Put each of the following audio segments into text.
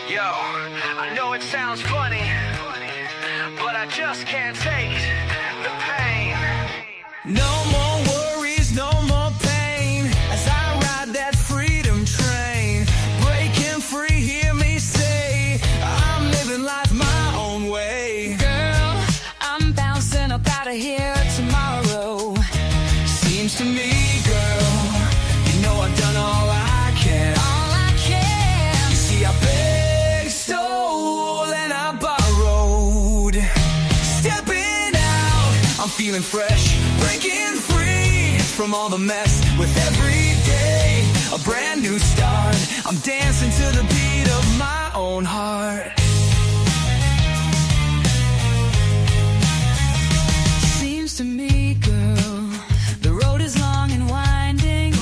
Yo, I know it sounds funny, but I just can't take the pain. No more worries, no more pain, as I ride that freedom train. Breaking free, hear me say, I'm living life my own way. Girl, I'm bouncing up out of here tomorrow. Seems to me, girl, you know I've done all I can. All I can. You see, I begged, stole, and I borrowed. Stepping out, I'm feeling fresh, breaking free from all the mess. With every day, a brand new start. I'm dancing to the beat of my own heart. Seems to me, girl, the road is long and winding,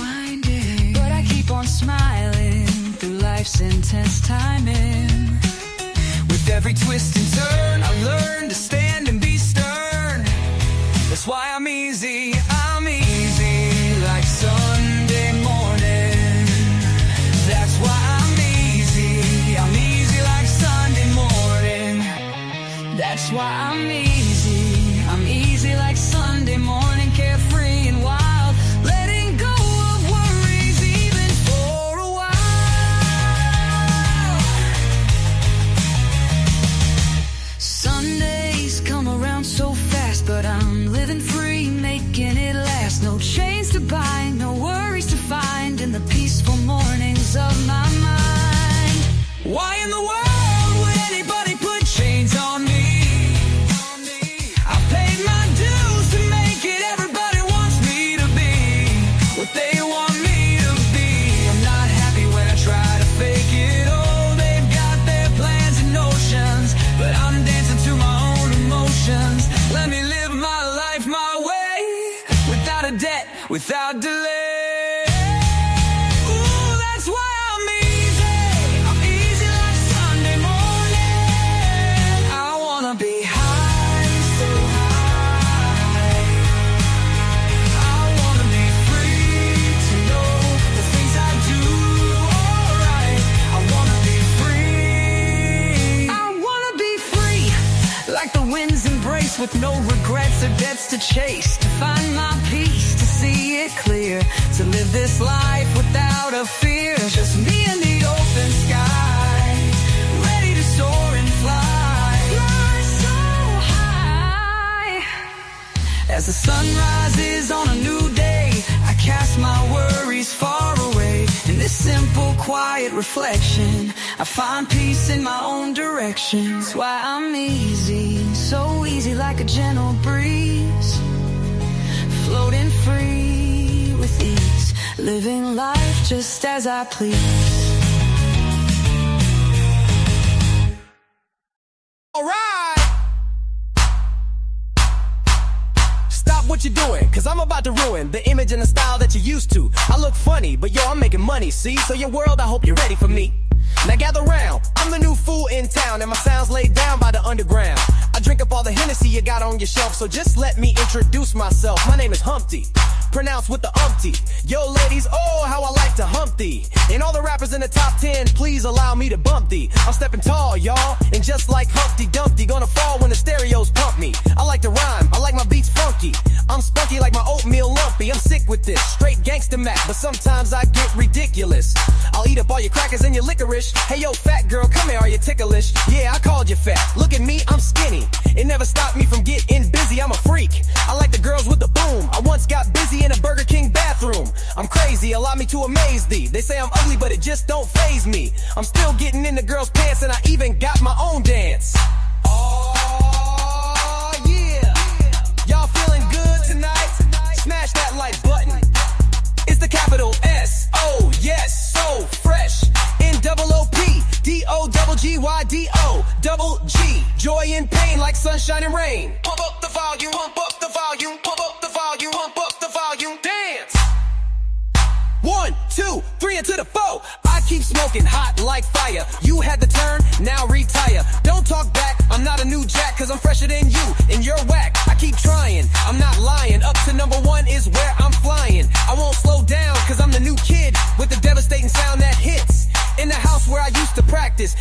but I keep on smiling through life's intense timing. With every twist and turn, I learn to stand and be stern. That's why I'm easy like Sunday morning. That's why I'm easy like Sunday morning. That's why I'm easy like Sunday morning, carefree and wild, letting go of worries even for a while. Sundays come around so fast, but I'm living free, making it last. No chains to bind, no worries to find in the peaceful mornings of my mind. Why in the world would anybody put chains on me? I paid my dues to make it. Everybody wants me to be what they want me to be. I'm not happy when I try to fake it. Oh, they've got their plans and notions, but I'm dancing to my own emotions. Let me live my life my way, without a debt, without delay. With no regrets or debts to chase, to find my peace, to see it clear, to live this life without a fear. Just me and the open sky, ready to soar and fly so high. As the sun rises on a new day, I cast my worries far away. In this simple, quiet reflection, I find peace in my own direction. That's why I'm easy, so easy like a gentle breeze, floating free with ease, living life just as I please. All right! Stop what you're doing, cause I'm about to ruin the image and the style that you're used to. I look funny, but yo, I'm making money, see? So your world, I hope you're ready for me. Now gather round, I'm the new fool in town, and my sound's laid down by the underground. I drink up all the Hennessy you got on your shelf, so just let me introduce myself. My name is Humpty, pronounced with the umpty. Yo ladies, oh how I like to hump thee. And all the rappers in the top 10, please allow me to bump thee. I'm stepping tall, y'all, and just like Humpty Dumpty, gonna fall when the stereos pump me. I like to rhyme, I like my beats funky. I'm spunky like my oatmeal lumpy. I'm sick with this, straight gangster Mac, but sometimes I get ridiculous. I'll eat up all your crackers and your licorice. Hey yo fat girl, come here, are you ticklish? Yeah, I called you fat, look at me, I'm skinny. It never stopped me from getting busy, I'm a freak. I like the girls with the boom. I once got busy in a Burger King bathroom. I'm crazy, allow me to amaze thee. They say I'm ugly, but it just don't faze me. I'm still getting in the girls' pants, and I even got my own dance. Oh yeah, y'all feeling good tonight? Smash that like button. It's the capital S-O, yes, so fresh. N-double-O-P-D-O-double-G-Y-D-O double G. Joy and pain like sunshine and rain. Pump up the volume, pump up the volume, pump up the volume, pump up the volume. Dance! 1, 2, 3 and to the 4. I keep smoking hot like fire. You had the turn, now retire. Don't talk back, I'm not a new jack, cause I'm fresher than you, and you're whack. I keep trying, I'm not lying. Up to #1 is where I'm flying. I won't slow down, cause I'm the new kid with the devastating sound that hits. In the house where I used to practice,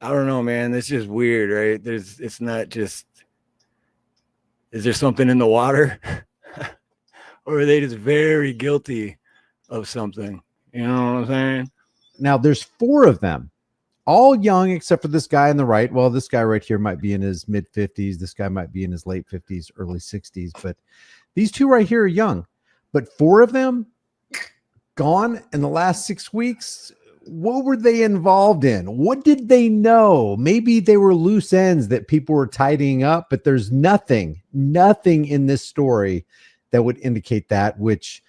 I don't know, man. It's just weird, right? It's not just, is there something in the water? Or are they just very guilty of something? You know what I'm saying? Now, there's 4 of them, all young except for this guy on the right. Well, this guy right here might be in his mid 50s. This guy might be in his late 50s, early 60s. But these 2 right here are young. But 4 of them gone in the last 6 weeks. What were they involved in? What did they know? Maybe they were loose ends that people were tidying up, but there's nothing in this story that would indicate that, which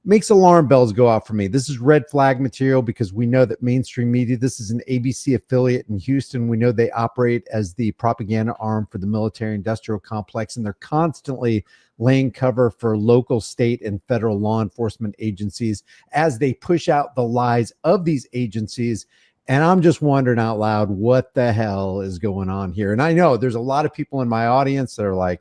makes alarm bells go off for me. This is red flag material because we know that mainstream media, this is an ABC affiliate in Houston. We know they operate as the propaganda arm for the military industrial complex, and they're constantly laying cover for local, state, and federal law enforcement agencies as they push out the lies of these agencies. And I'm just wondering out loud, what the hell is going on here? And I know there's a lot of people in my audience that are like,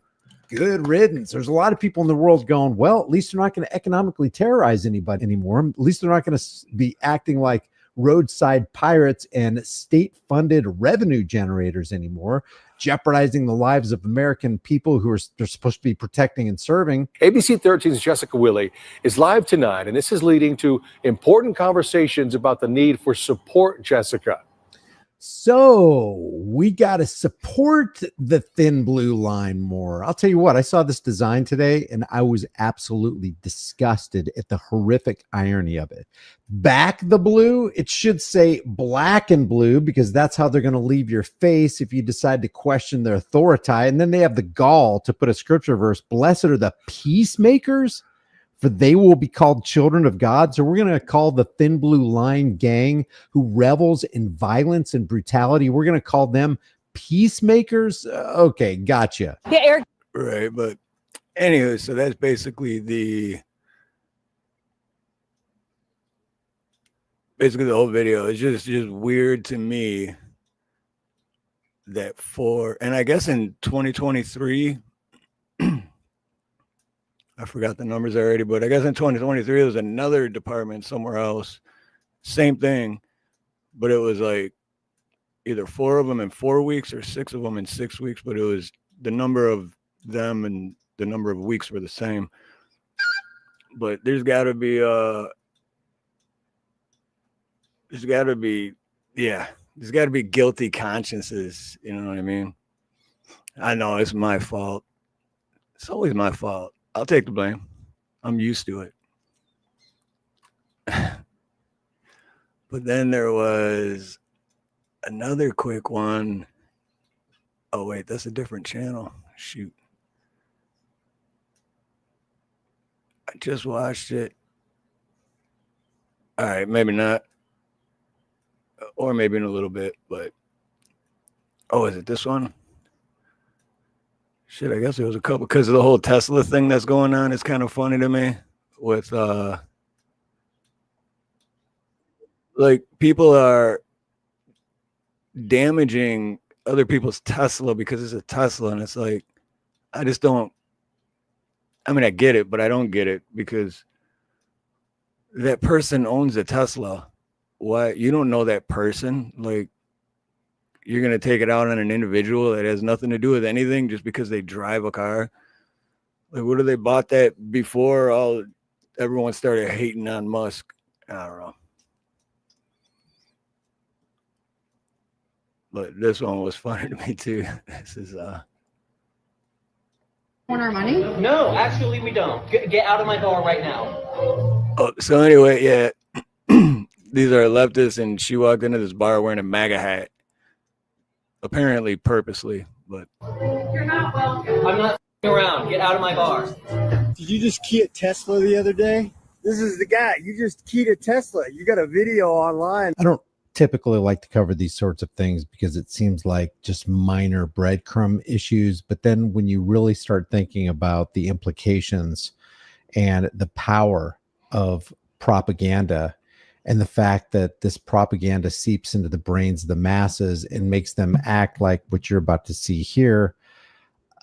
good riddance. There's a lot of people in the world going, well, at least they're not going to economically terrorize anybody anymore. At least they're not going to be acting like roadside pirates and state-funded revenue generators anymore, jeopardizing the lives of American people who they're supposed to be protecting and serving. ABC 13's Jessica Willey is live tonight, and this is leading to important conversations about the need for support, Jessica. So we got to support the thin blue line more. I'll tell you what, I saw this design today and I was absolutely disgusted at the horrific irony of it. Back the blue, it should say black and blue because that's how they're going to leave your face if you decide to question their authority. And then they have the gall to put a scripture verse, blessed are the peacemakers, for they will be called children of God. So we're going to call the thin blue line gang who revels in violence and brutality, we're going to call them peacemakers. Okay, gotcha. Yeah, Eric. Right, but anyway, so that's basically the whole video. It's just weird to me that and I guess in 2023, I forgot the numbers already, but I guess in 2023, there was another department somewhere else. Same thing, but it was like either 4 of them in 4 weeks or 6 of them in 6 weeks, but it was the number of them and the number of weeks were the same. But there's got to be guilty consciences. You know what I mean? I know it's my fault. It's always my fault. I'll take the blame. I'm used to it. But then there was another quick one. Oh, wait, that's a different channel. Shoot. I just watched it. All right, maybe not. Or maybe in a little bit, but. Oh, is it this one? Shit, I guess there was a couple because of the whole Tesla thing that's going on. It's kind of funny to me with like people are damaging other people's Tesla because it's a Tesla, and it's like I just don't. I mean, I get it, but I don't get it because that person owns a Tesla. Why? You don't know that person. Like, you're going to take it out on an individual that has nothing to do with anything just because they drive a car. Like, what if they bought that before everyone started hating on Musk? I don't know. But this one was funny to me too. This is Want our money? No, actually we don't. Get out of my bar right now. Oh, so anyway, yeah. These are leftists, and she walked into this bar wearing a MAGA hat. Apparently purposely, but You're not welcome. I'm not around. Get out of my bar. Did you just key a Tesla the other day? This is the guy. You just keyed a Tesla. You got a video online. I don't typically like to cover these sorts of things because it seems like just minor breadcrumb issues. But then when you really start thinking about the implications and the power of propaganda and the fact that this propaganda seeps into the brains of the masses and makes them act like what you're about to see here,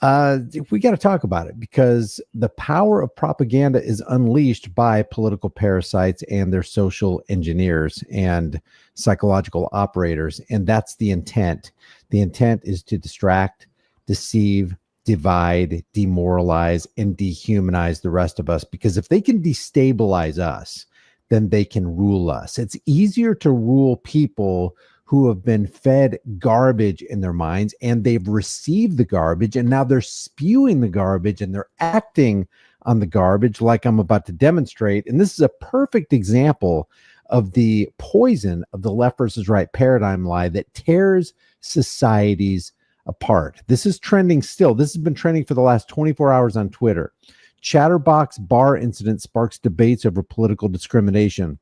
We got to talk about it because the power of propaganda is unleashed by political parasites and their social engineers and psychological operators. And that's the intent. The intent is to distract, deceive, divide, demoralize, and dehumanize the rest of us. Because if they can destabilize us, then they can rule us. It's easier to rule people who have been fed garbage in their minds and they've received the garbage and now they're spewing the garbage and they're acting on the garbage like I'm about to demonstrate. And this is a perfect example of the poison of the left versus right paradigm lie that tears societies apart. This is trending still. This has been trending for the last 24 hours on Twitter. Chatterbox bar incident sparks debates over political discrimination.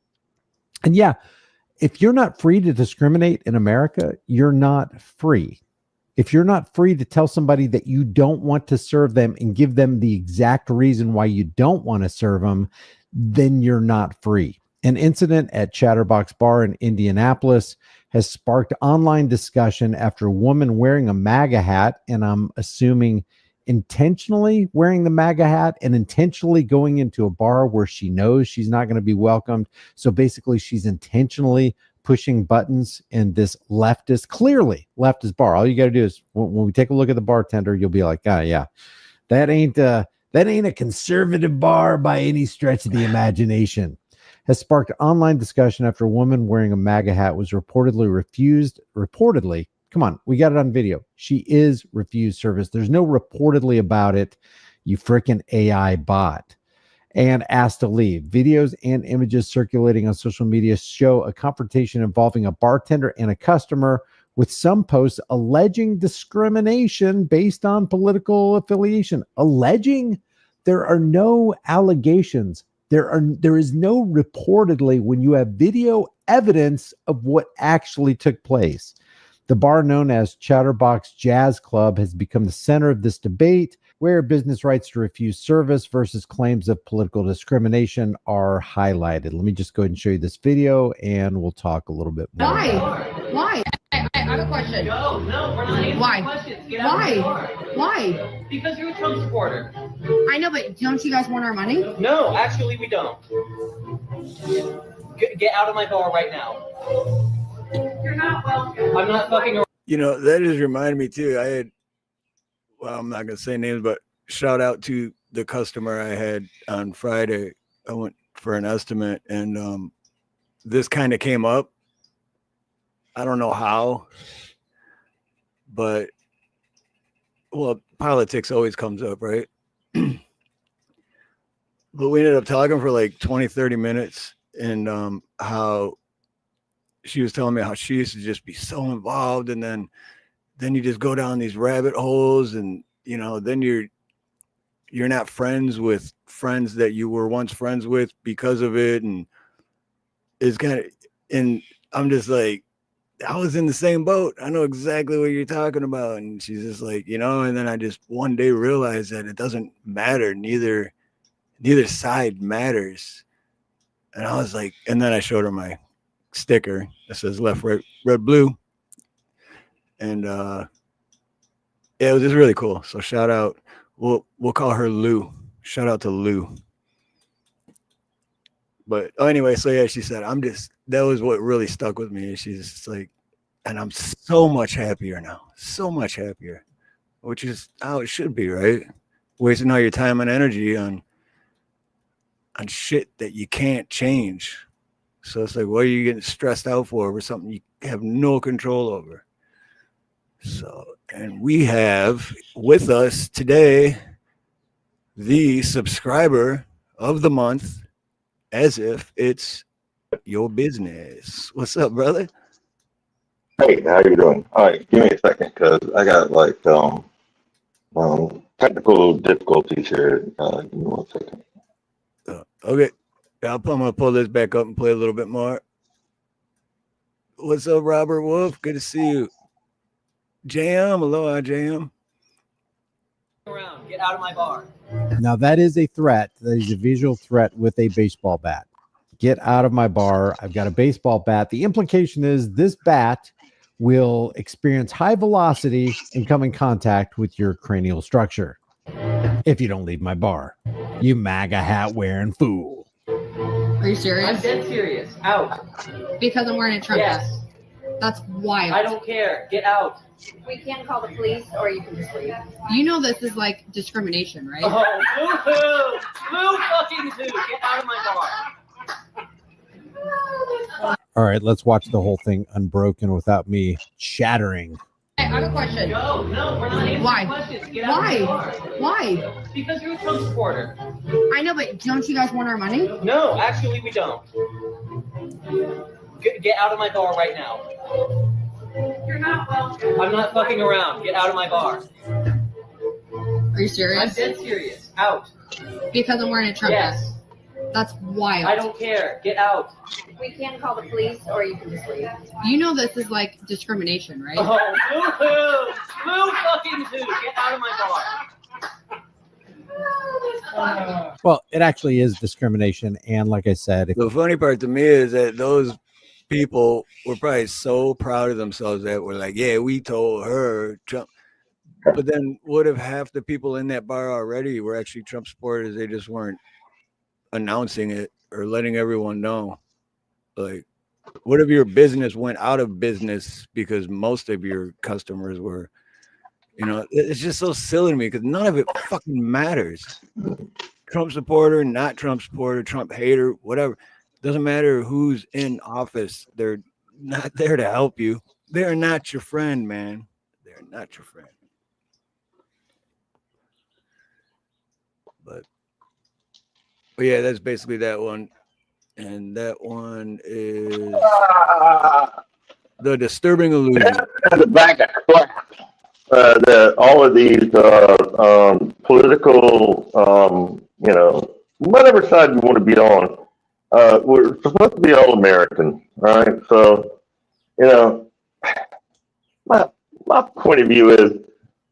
And yeah, if you're not free to discriminate in America, you're not free. If you're not free to tell somebody that you don't want to serve them and give them the exact reason why you don't want to serve them, then you're not free. An incident at Chatterbox Bar in Indianapolis has sparked online discussion after a woman wearing a MAGA hat, and I'm assuming intentionally wearing the MAGA hat and intentionally going into a bar where she knows she's not going to be welcomed. So basically, she's intentionally pushing buttons in this leftist, clearly leftist bar. All you got to do is when we take a look at the bartender, you'll be like, ah, yeah, that ain't a conservative bar by any stretch of the imagination. Has sparked online discussion after a woman wearing a MAGA hat was reportedly, come on, we got it on video. She is refused service. There's no reportedly about it, you freaking AI bot. And asked to leave. Videos and images circulating on social media show a confrontation involving a bartender and a customer, with some posts alleging discrimination based on political affiliation. Alleging? There are no allegations. There is no reportedly when you have video evidence of what actually took place. The bar known as Chatterbox Jazz Club has become the center of this debate, where business rights to refuse service versus claims of political discrimination are highlighted. Let me just go ahead and show you this video, and we'll talk a little bit more. Why? I have a question. No, we're not answering Why? questions. Get out of the bar. Why? Because you're a Trump supporter. I know, but don't you guys want our money? No, actually, we don't. Get out of my bar right now. You're not welcome. I'm not fucking around. You know, that just reminded me too. I'm not going to say names, but shout out to the customer I had on Friday. I went for an estimate and this kind of came up. I don't know how, but well, politics always comes up, right? But we ended up talking for like 20, 30 minutes and how she was telling me how she used to just be so involved, and then you just go down these rabbit holes, and you know, then you're not friends with friends that you were once friends with because of it. And it's kind of, and I'm just like, I was in the same boat. I know exactly what you're talking about. And she's just like, you know, and then I just one day realized that it doesn't matter. Neither side matters. And I was like, and then I showed her my sticker that says left, right, red, blue. And yeah, it was just really cool. So shout out. We'll call her Lou. Shout out to Lou. But anyway, so yeah, she said, that was what really stuck with me. She's just like, and I'm so much happier now. So much happier. Which is how it should be, right? Wasting all your time and energy on shit that you can't change. So it's like, what are you getting stressed out for over something you have no control over? So, and we have with us today the subscriber of the month, as if it's your business. What's up, brother? Hey, how you doing? All right, give me a second, because I got like technical difficulties here. Give me 1 second. Okay, I'm gonna pull this back up and play a little bit more. What's up, Robert Wolf? Good to see you. JM, aloha, JM. Around. Get out of my bar. Now that is a threat. That is a visual threat with a baseball bat. Get out of my bar. I've got a baseball bat. The implication is this bat will experience high velocity and come in contact with your cranial structure. If you don't leave my bar, you MAGA hat wearing fool. Are you serious? I'm dead serious. Out. Because I'm wearing a Trump Yes. vest. That's wild. I don't care. Get out. We can call the police, or you can just leave. You know this is like discrimination, right? Oh, boo-hoo. Boo-fucking-hoo. Get out of my bar. All right, let's watch the whole thing unbroken without me chattering. Hey, I have a question. No, we're not answering Why? questions. Get out of my bar. Why? Because you're a Trump supporter. I know, but don't you guys want our money? No, actually, we don't. Get out of my bar right now. You're not welcome. I'm not fucking around. Get out of my bar. Are you serious? I'm dead serious. Out. Because I'm wearing a Trump Yes. vest. That's wild. I don't care. Get out. We can call the police, or you can just leave. You know this is like discrimination, right? Oh, boo-hoo. Boo-fucking-hoo. Get out of my bar. Well, it actually is discrimination. And like I said, if The funny part to me is that those people were probably so proud of themselves that were like, yeah, we told her Trump. But then what if half the people in that bar already were actually Trump supporters? They just weren't announcing it or letting everyone know. Like, what if your business went out of business because most of your customers were, it's just so silly to me because none of it fucking matters. Trump supporter, not Trump supporter, Trump hater, whatever. Doesn't matter who's in office. They're not there to help you. They're not your friend, man. They're not your friend. But yeah, that's basically that one. And that one is the disturbing illusion. The back of crap. All of these political, whatever side you want to be on, we're supposed to be all American, right? So, my point of view is,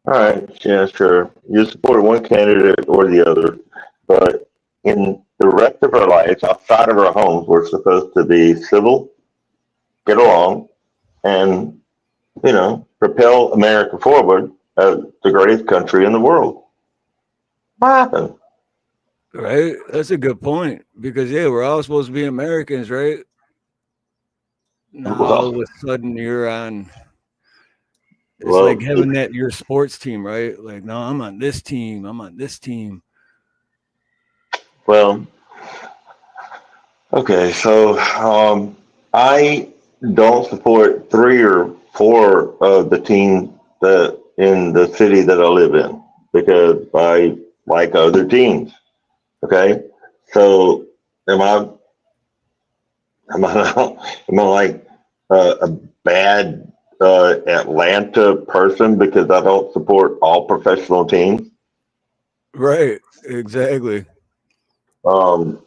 all right, yeah, sure, you support one candidate or the other, but in the rest of our lives, outside of our homes, we're supposed to be civil, get along, and propel America forward as the greatest country in the world. What happened? Right? That's a good point. Because, yeah, we're all supposed to be Americans, right? Now, all of a sudden, you're on. It's like having your sports team, right? Like, no, I'm on this team. I'm on this team. Well, okay, so I don't support 3 or 4 of the teams that in the city that I live in because I like other teams. Okay, so am I like a bad Atlanta person because I don't support all professional teams? Right, exactly. I'm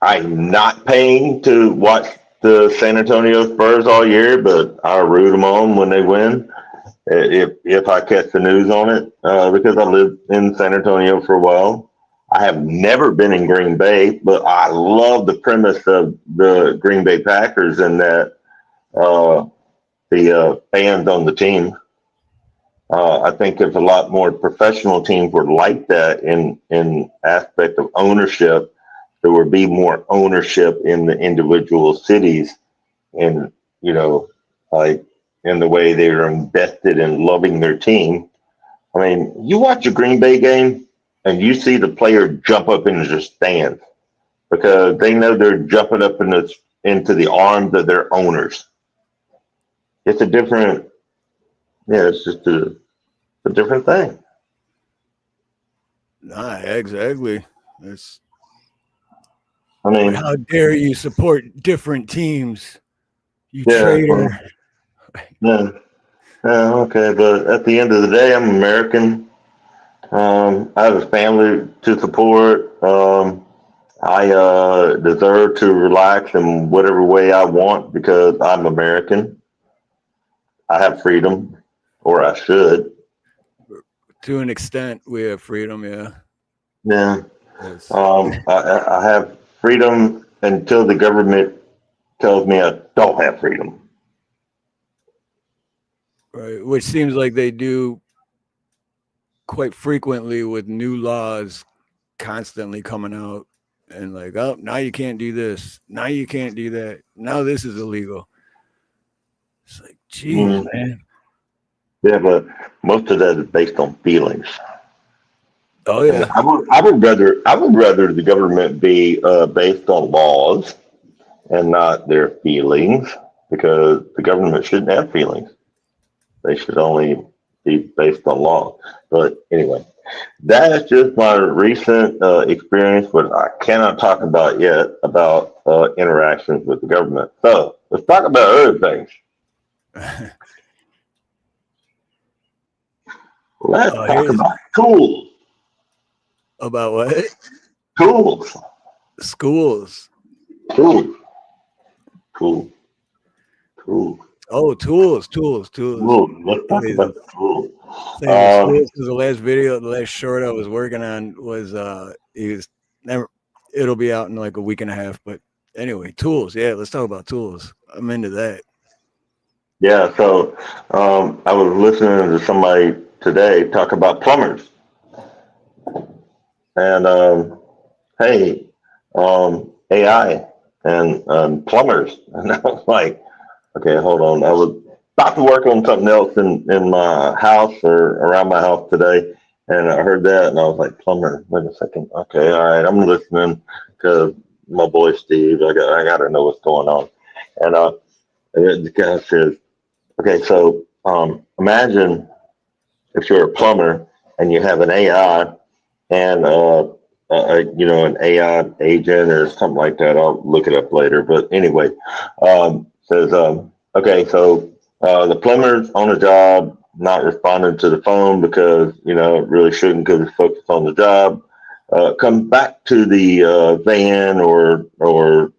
not paying to watch the San Antonio Spurs all year, but I root them on when they win. If I catch the news on it, because I lived in San Antonio for a while. I have never been in Green Bay, but I love the premise of the Green Bay Packers and that the fans on the team. I think if a lot more professional teams were like that in aspect of ownership, there would be more ownership in the individual cities and, like in the way they are invested in loving their team. I mean, you watch a Green Bay game and you see the player jump up into the stands because they know they're jumping up into the arms of their owners. It's a different, it's just a different thing. Nah, exactly. I mean, how dare you support different teams, you traitor. Yeah. Okay, but at the end of the day, I'm American. I have a family to support. I deserve to relax in whatever way I want because I'm American. I have freedom, or I should. To an extent, we have freedom, yeah. Yeah. Yes. I have freedom until the government tells me I don't have freedom. Right. Which seems like they do quite frequently with new laws constantly coming out and like, oh, now you can't do this. Now you can't do that. Now this is illegal. It's like, geez, Mm. man. Yeah, but most of that is based on feelings. Oh yeah. I would rather the government be based on laws and not their feelings, because the government shouldn't have feelings. They should only be based on law. But anyway, that's just my recent experience, but I cannot talk about yet about interactions with the government. So let's talk about other things. Let's talk about tools. About what? Tools. Schools. Tools. Tools. Tools. Oh, tools. Let's talk about the tools. Because the last video, the last short I was working on was it'll be out in like a week and a half. But anyway, tools. Yeah, let's talk about tools. I'm into that. Yeah, so I was listening to somebody today talk about plumbers. And hey, AI and plumbers. And I was like, okay, hold on. I was about to work on something else in my house or around my house today, and I heard that, and I was like, plumber. Wait a second. Okay, all right. I'm listening to my boy Steve. I got to know what's going on. And the guy says, okay, so imagine if you're a plumber and you have an AI and an AI agent or something like that. I'll look it up later. But anyway, says, okay, so the plumber's on a job, not responding to the phone because, it really shouldn't because it's focused on the job. Comes back to the van or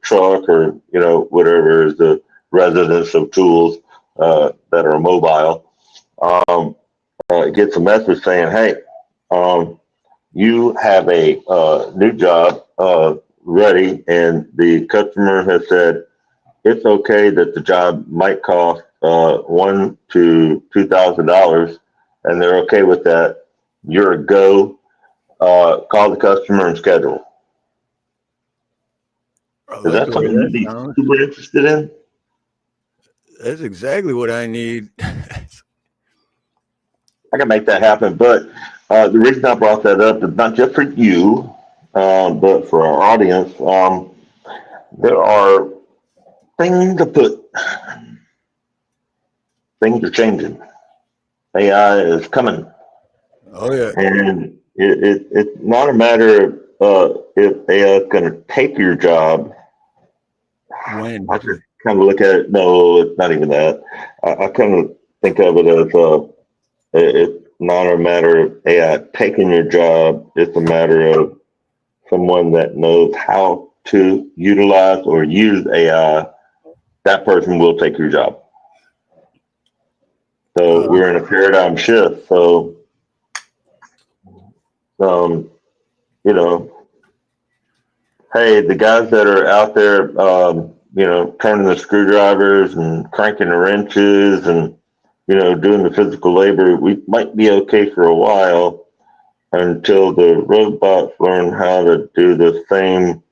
truck or, whatever is the residence of tools that are mobile. Gets a message saying, hey, you have a new job ready, and the customer has said it's okay that the job might cost $1,000 to $2,000, and they're okay with that. You're a go. Call the customer and schedule. Is that something you'd be super interested in? That's exactly what I need. I can make that happen, but the reason I brought that up is not just for you, but for our audience. There are things to put. Things are changing. AI is coming. Oh yeah. And it's not a matter of if AI is going to take your job. When? I just kind of look at it. No, it's not even that. I kind of think of it as it's not a matter of AI taking your job. It's a matter of someone that knows how to utilize or use AI. That person will take your job. So we're in a paradigm shift. So, hey, the guys that are out there, turning the screwdrivers and cranking the wrenches and, doing the physical labor, we might be okay for a while until the robots learn how to do the same,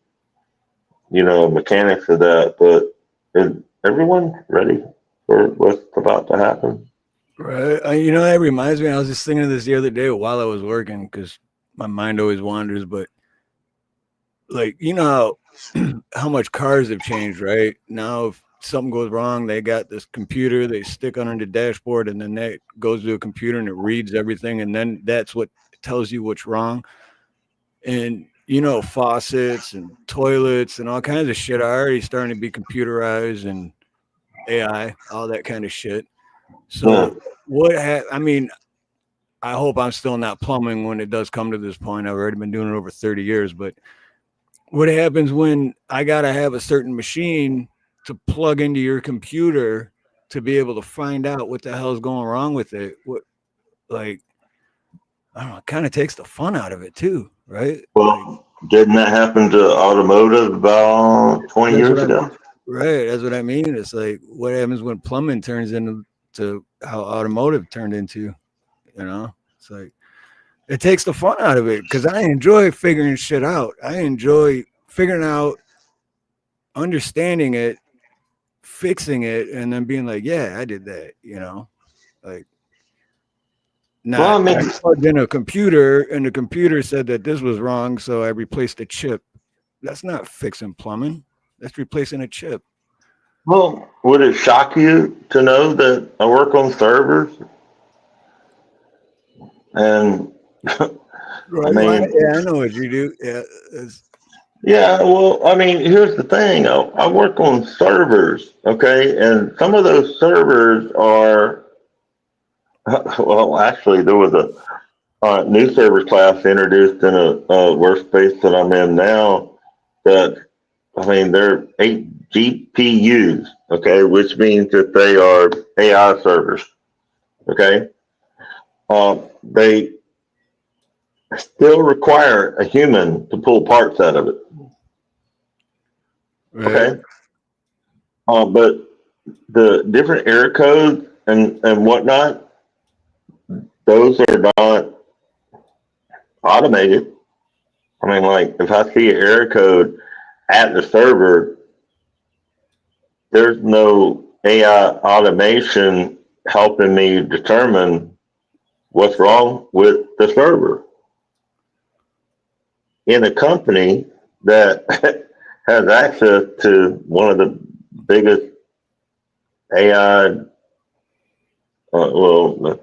mechanics of that. But is everyone ready for what's about to happen? Right. That reminds me, I was just thinking of this the other day while I was working because my mind always wanders, but like, how much cars have changed, right? Now, if something goes wrong, they got this computer they stick under the dashboard, and then that goes to a computer and it reads everything. And then that's what tells you what's wrong. And, faucets and toilets and all kinds of shit are already starting to be computerized and AI, all that kind of shit. So I hope I'm still not plumbing when it does come to this point. I've already been doing it over 30 years, but what happens when I got to have a certain machine to plug into your computer to be able to find out what the hell is going wrong with it? I don't know, it kind of takes the fun out of it too, right? Well, didn't that happen to automotive about 20 years ago? Right. That's what I mean. It's like what happens when plumbing turns into how automotive turned into, you know? It's like it takes the fun out of it because I enjoy figuring shit out. I enjoy figuring out, understanding it, fixing it, and then being like, yeah, I did that, you know? Like Well, not I I mean, plugged in a computer and the computer said that this was wrong, so I replaced the chip. That's not fixing plumbing. That's replacing a chip. well, would it shock you to know that I work on servers? And I Right. Well, mean, yeah, I know what you do. Yeah. yeah, well, I mean, here's the thing. I work on servers, okay? And some of those servers are, well, actually, there was a new server class introduced in a workspace that I'm in now that, I mean, they're 8 GPUs, okay, which means that they are AI servers, okay? They still require a human to pull parts out of it, Right. okay? But the different error codes and whatnot, those are not automated. I mean, like if I see an error code at the server, there's no AI automation helping me determine what's wrong with the server. In a company that has access to one of the biggest AI, well,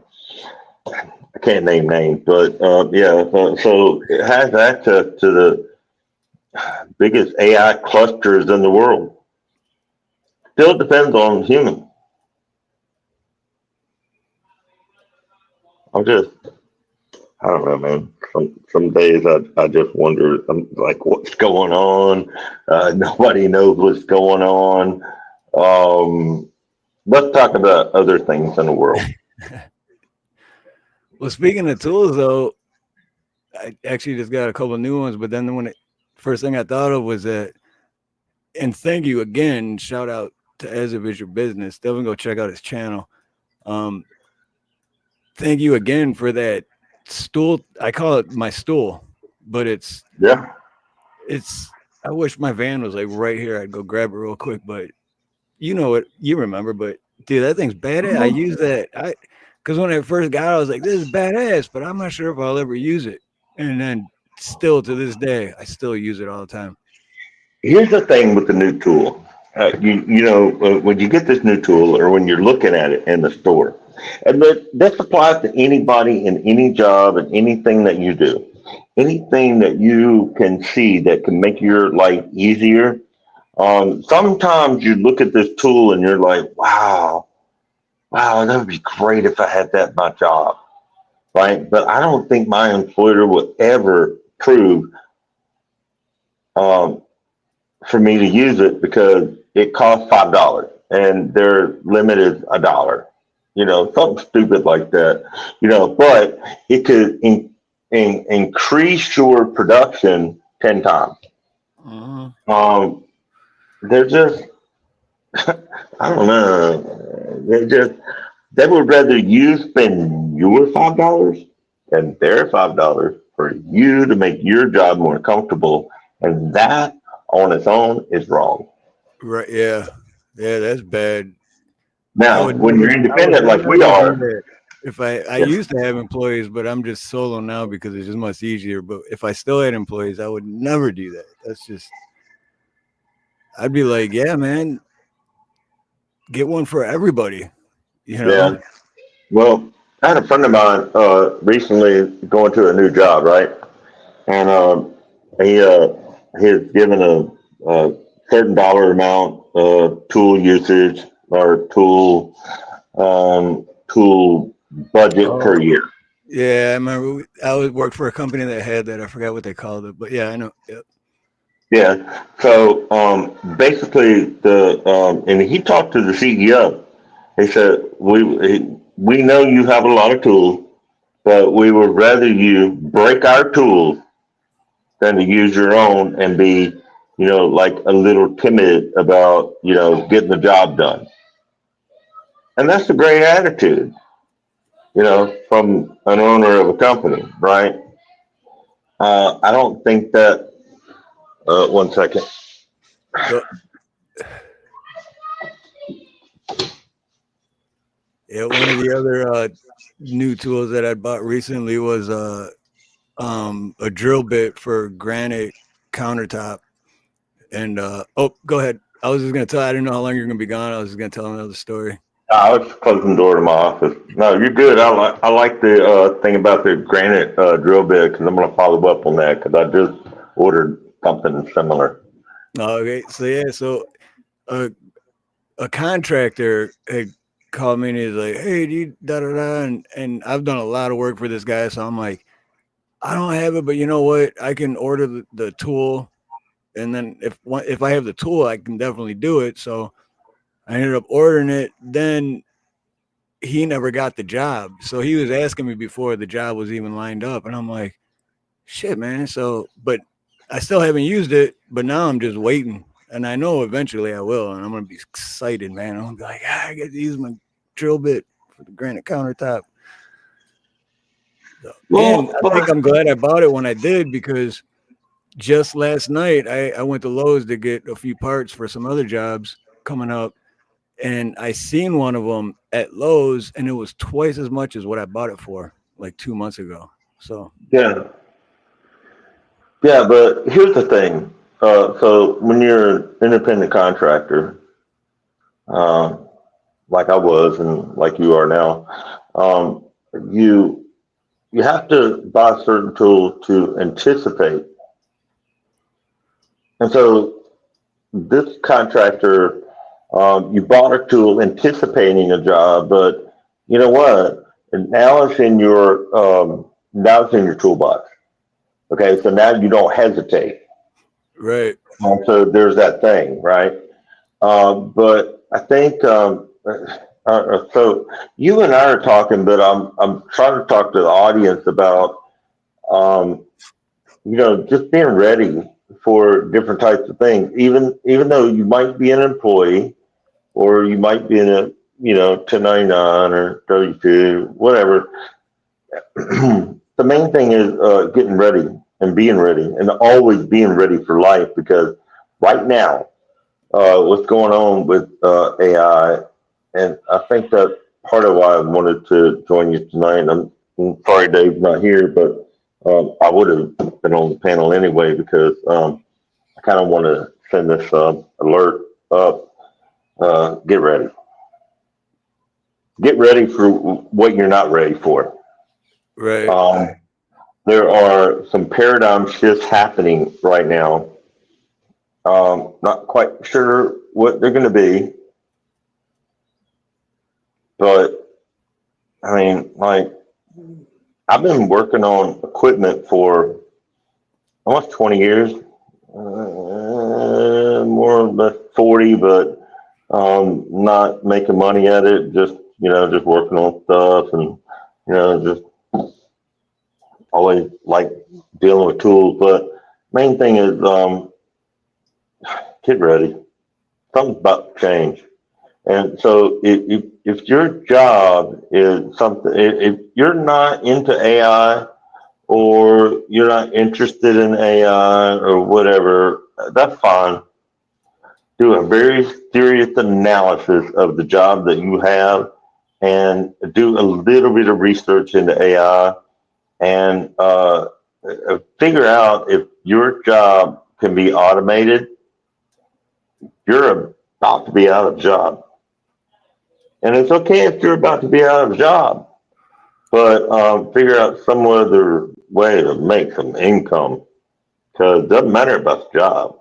I can't name names, but yeah, so it has access to the biggest AI clusters in the world. Still depends on humans. I'm just, I don't know, man. Some days I just wonder, I'm like, what's going on? Nobody knows what's going on. Let's talk about other things in the world. Well, speaking of tools, though, I actually just got a couple of new ones. But then first thing I thought of was that, and thank you again. Shout out to As If It's Your Business. Definitely go check out his channel. Um, thank you again for that stool. I call it my stool, but Yeah. I wish my van was like right here. I'd go grab it real quick, but you know what? You remember, but dude, that thing's badass. I use that. Because when I first got it, I was like, this is badass, but I'm not sure if I'll ever use it. And then still to this day, I still use it all the time. Here's the thing with the new tool. When you get this new tool or when you're looking at it in the store, and this applies to anybody in any job and anything that you do, anything that you can see that can make your life easier. Sometimes you look at this tool and you're like, wow, that would be great if I had that in my job, right? But I don't think my employer would ever prove um, for me to use it because it costs $5 and their limit is $1. Something stupid like that. But it could increase your production 10 times. Uh-huh. They're just, I don't know. They would rather you spend your $5 than their $5 for you to make your job more comfortable. And that on its own is wrong. Right. Yeah. Yeah, that's bad. Now, when you're I would independent like we never do are, that. If I yes, used to have employees, but I'm just solo now because it's just much easier. But if I still had employees, I would never do that. I'd be like, yeah, man, get one for everybody, you know? yeah. Well, I had a friend of mine recently going to a new job, right? And he has given a certain dollar amount of tool usage or tool budget per Oh, year. yeah, I remember I worked for a company that had that. I forgot what they called it, but yeah, I know. Yep. Yeah. So basically, and he talked to the CEO. He said, we know you have a lot of tools, but we would rather you break our tools than to use your own and be like a little timid about, getting the job done. And that's a great attitude, from an owner of a company, right? I don't think that, one second. Go. Yeah, one of the other new tools that I bought recently was a drill bit for granite countertop. And go ahead. I was just gonna tell. I didn't know how long you're gonna be gone. I was just gonna tell another story. I was closing the door to my office. No, you're good. I like the thing about the granite drill bit because I'm gonna follow up on that because I just ordered something similar. Okay, so yeah, a contractor had called me and he's like, "Hey, do you da da da?" And I've done a lot of work for this guy, so I'm like, I don't have it, but you know what? I can order the tool, and then if I have the tool, I can definitely do it. So I ended up ordering it. Then he never got the job, so he was asking me before the job was even lined up, and I'm like, shit, man. So, but I still haven't used it, but now I'm just waiting. And I know eventually I will, and I'm gonna be excited, man. I'm gonna be like, I get to use my drill bit for the granite countertop. So, and I think I'm glad I bought it when I did because just last night I went to Lowe's to get a few parts for some other jobs coming up, and I seen one of them at Lowe's, and it was twice as much as what I bought it for like 2 months ago. So Yeah, but here's the thing. So when you're an independent contractor, like I was and like you are now, you have to buy certain tools to anticipate. And so this contractor, you bought a tool anticipating a job, but you know what? And now it's in your toolbox. Okay, so now you don't hesitate. right. So there's that thing, right? But I think so. You and I are talking, but I'm trying to talk to the audience about just being ready for different types of things. Even though you might be an employee or you might be in a 1099 or 32, whatever. The main thing is getting ready and being ready and always being ready for life because right now, what's going on with AI, and I think that part of why I wanted to join you tonight. I'm sorry Dave's not here, but I would have been on the panel anyway because I kind of want to send this alert up. Get ready. Get ready for what you're not ready for. Right. There are some paradigm shifts happening right now. Not quite sure what they're going to be, but I mean, like, I've been working on equipment for almost 20 years, more or less 40, but not making money at it. Just working on stuff, and just always like dealing with tools. But main thing is get ready. Something's about to change. And so if your job is something, if you're not into AI or you're not interested in AI or whatever, that's fine. Do a very serious analysis of the job that you have and do a little bit of research into AI and figure out if your job can be automated. You're about to be out of a job. And it's okay if you're about to be out of a job, but figure out some other way to make some income because it doesn't matter about the job.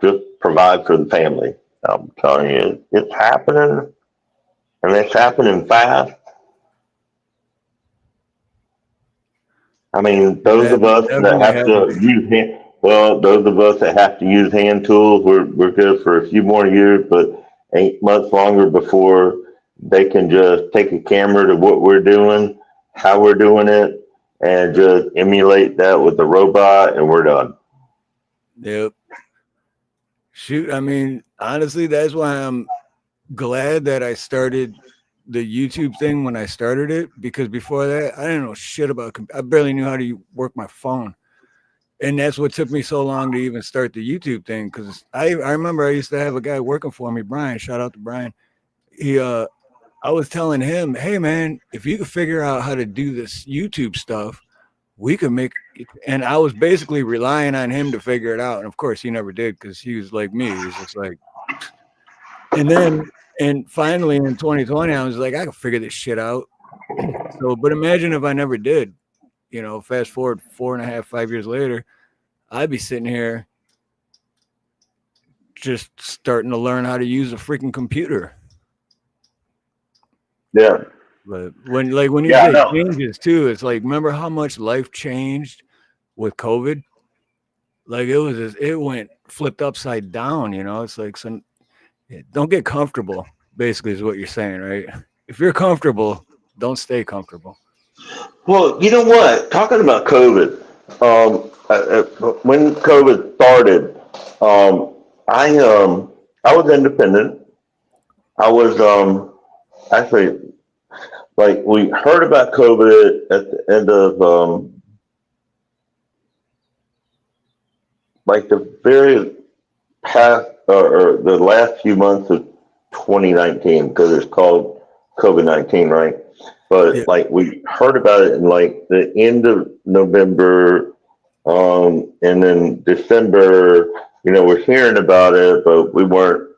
Just provide for the family. I'm telling you, it's happening and it's happening fast. I mean, those of us that have to use those of us that have to use hand tools, we're good for a few more years, but ain't much longer before they can just take a camera to what we're doing, how we're doing it, and just emulate that with the robot, and we're done. Yep. Shoot, I mean, honestly, that's why I'm glad that I started the YouTube thing when I started it, because before that, I didn't know shit about I barely knew how to work my phone. And that's what took me so long to even start the YouTube thing, because I remember I used to have a guy working for me, Brian. Shout out to Brian. He I was telling him, hey man, if you could figure out how to do this YouTube stuff, we could make it. And I was basically relying on him to figure it out. And of course he never did, because he was like me. He was just like, and then and finally in 2020, I was like, I can figure this shit out. So, but imagine if I never did, fast forward 4.5, 5 years later, I'd be sitting here just starting to learn how to use a freaking computer. Yeah. But when you Yeah, I say know. changes too, it's like, remember how much life changed with COVID? Like it went flipped upside down, It's like don't get comfortable, basically is what you're saying, right? If you're comfortable, don't stay comfortable. Well, you know what? Talking about COVID, when COVID started, I was independent. I was actually, like, we heard about COVID at the end of like the very past or the last few months of 2019, because it's called COVID-19, right? But Yeah. like we heard about it in like the end of November, and then December, we're hearing about it, but we weren't,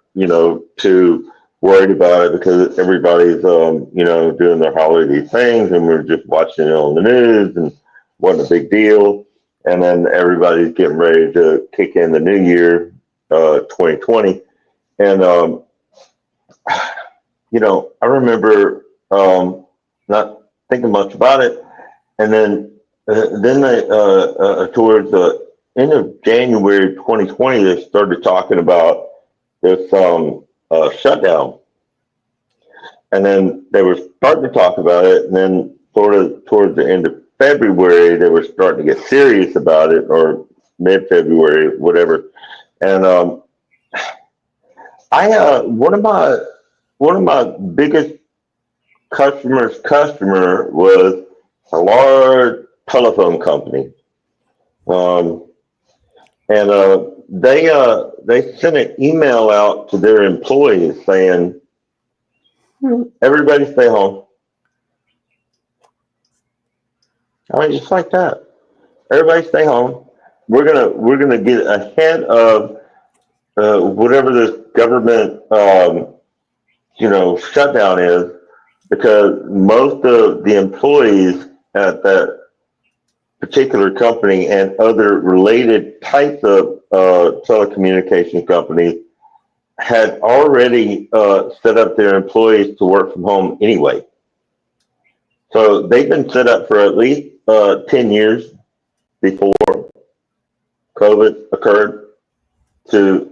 too worried about it because everybody's, doing their holiday things, and we're just watching it on the news and wasn't a big deal. And then everybody's getting ready to kick in the new year, 2020. And, I remember not thinking much about it. And then they, towards the end of January 2020, they started talking about this shutdown. And then they were starting to talk about it. And then sort of towards the end of February, they were starting to get serious about it, or mid-February, whatever. And one of my biggest customer was a large telephone company, and they sent an email out to their employees saying, "Everybody stay home." I mean, just like that. Everybody stay home. We're gonna get ahead of whatever this government shutdown is, because most of the employees at that particular company and other related types of telecommunication companies had already set up their employees to work from home anyway. So they've been set up for at least 10 years before COVID occurred to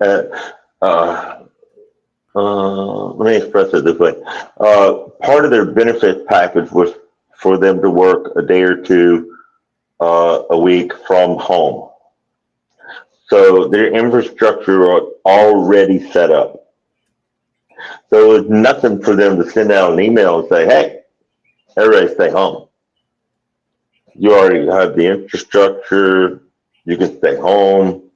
let me express it this way. Part of their benefits package was for them to work a day or two a week from home. So their infrastructure was already set up. So it was nothing for them to send out an email and say, hey, everybody stay home. You already have the infrastructure. You can stay home.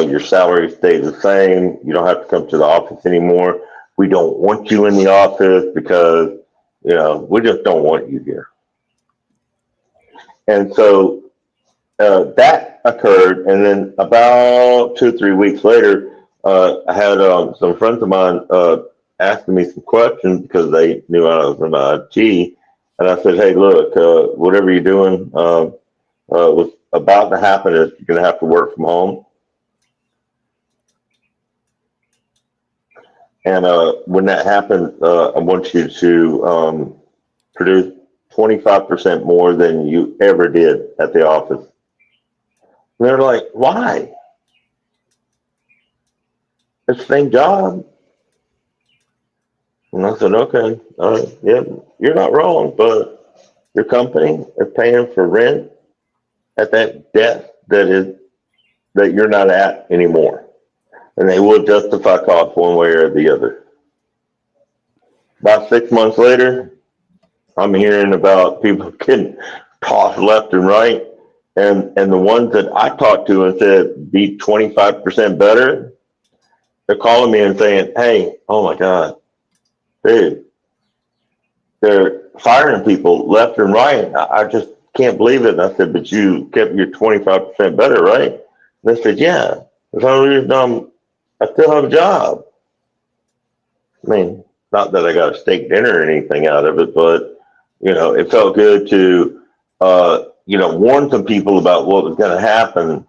Your salary stays the same. You don't have to come to the office anymore. We don't want you in the office because, we just don't want you here. And so that occurred. And then about 2 or 3 weeks later, I had some friends of mine asking me some questions because they knew I was about IT. And I said, hey, look, whatever you're doing was about to happen is you're going to have to work from home. And when that happens, I want you to produce 25% more than you ever did at the office. And they're like, why? It's the same job. And I said, okay, yeah, you're not wrong, but your company is paying for rent at that desk that you're not at anymore. and they will justify cost one way or the other. About 6 months later, I'm hearing about people getting tossed left and right. And the ones that I talked to and said be 25% better, they're calling me and saying, hey, oh my God, dude, they're firing people left and right. I just can't believe it. And I said, but you kept your 25% better, right? And they said, yeah. That's the only reason I still have a job. I mean, not that I got a steak dinner or anything out of it, but, it felt good to, warn some people about what was going to happen.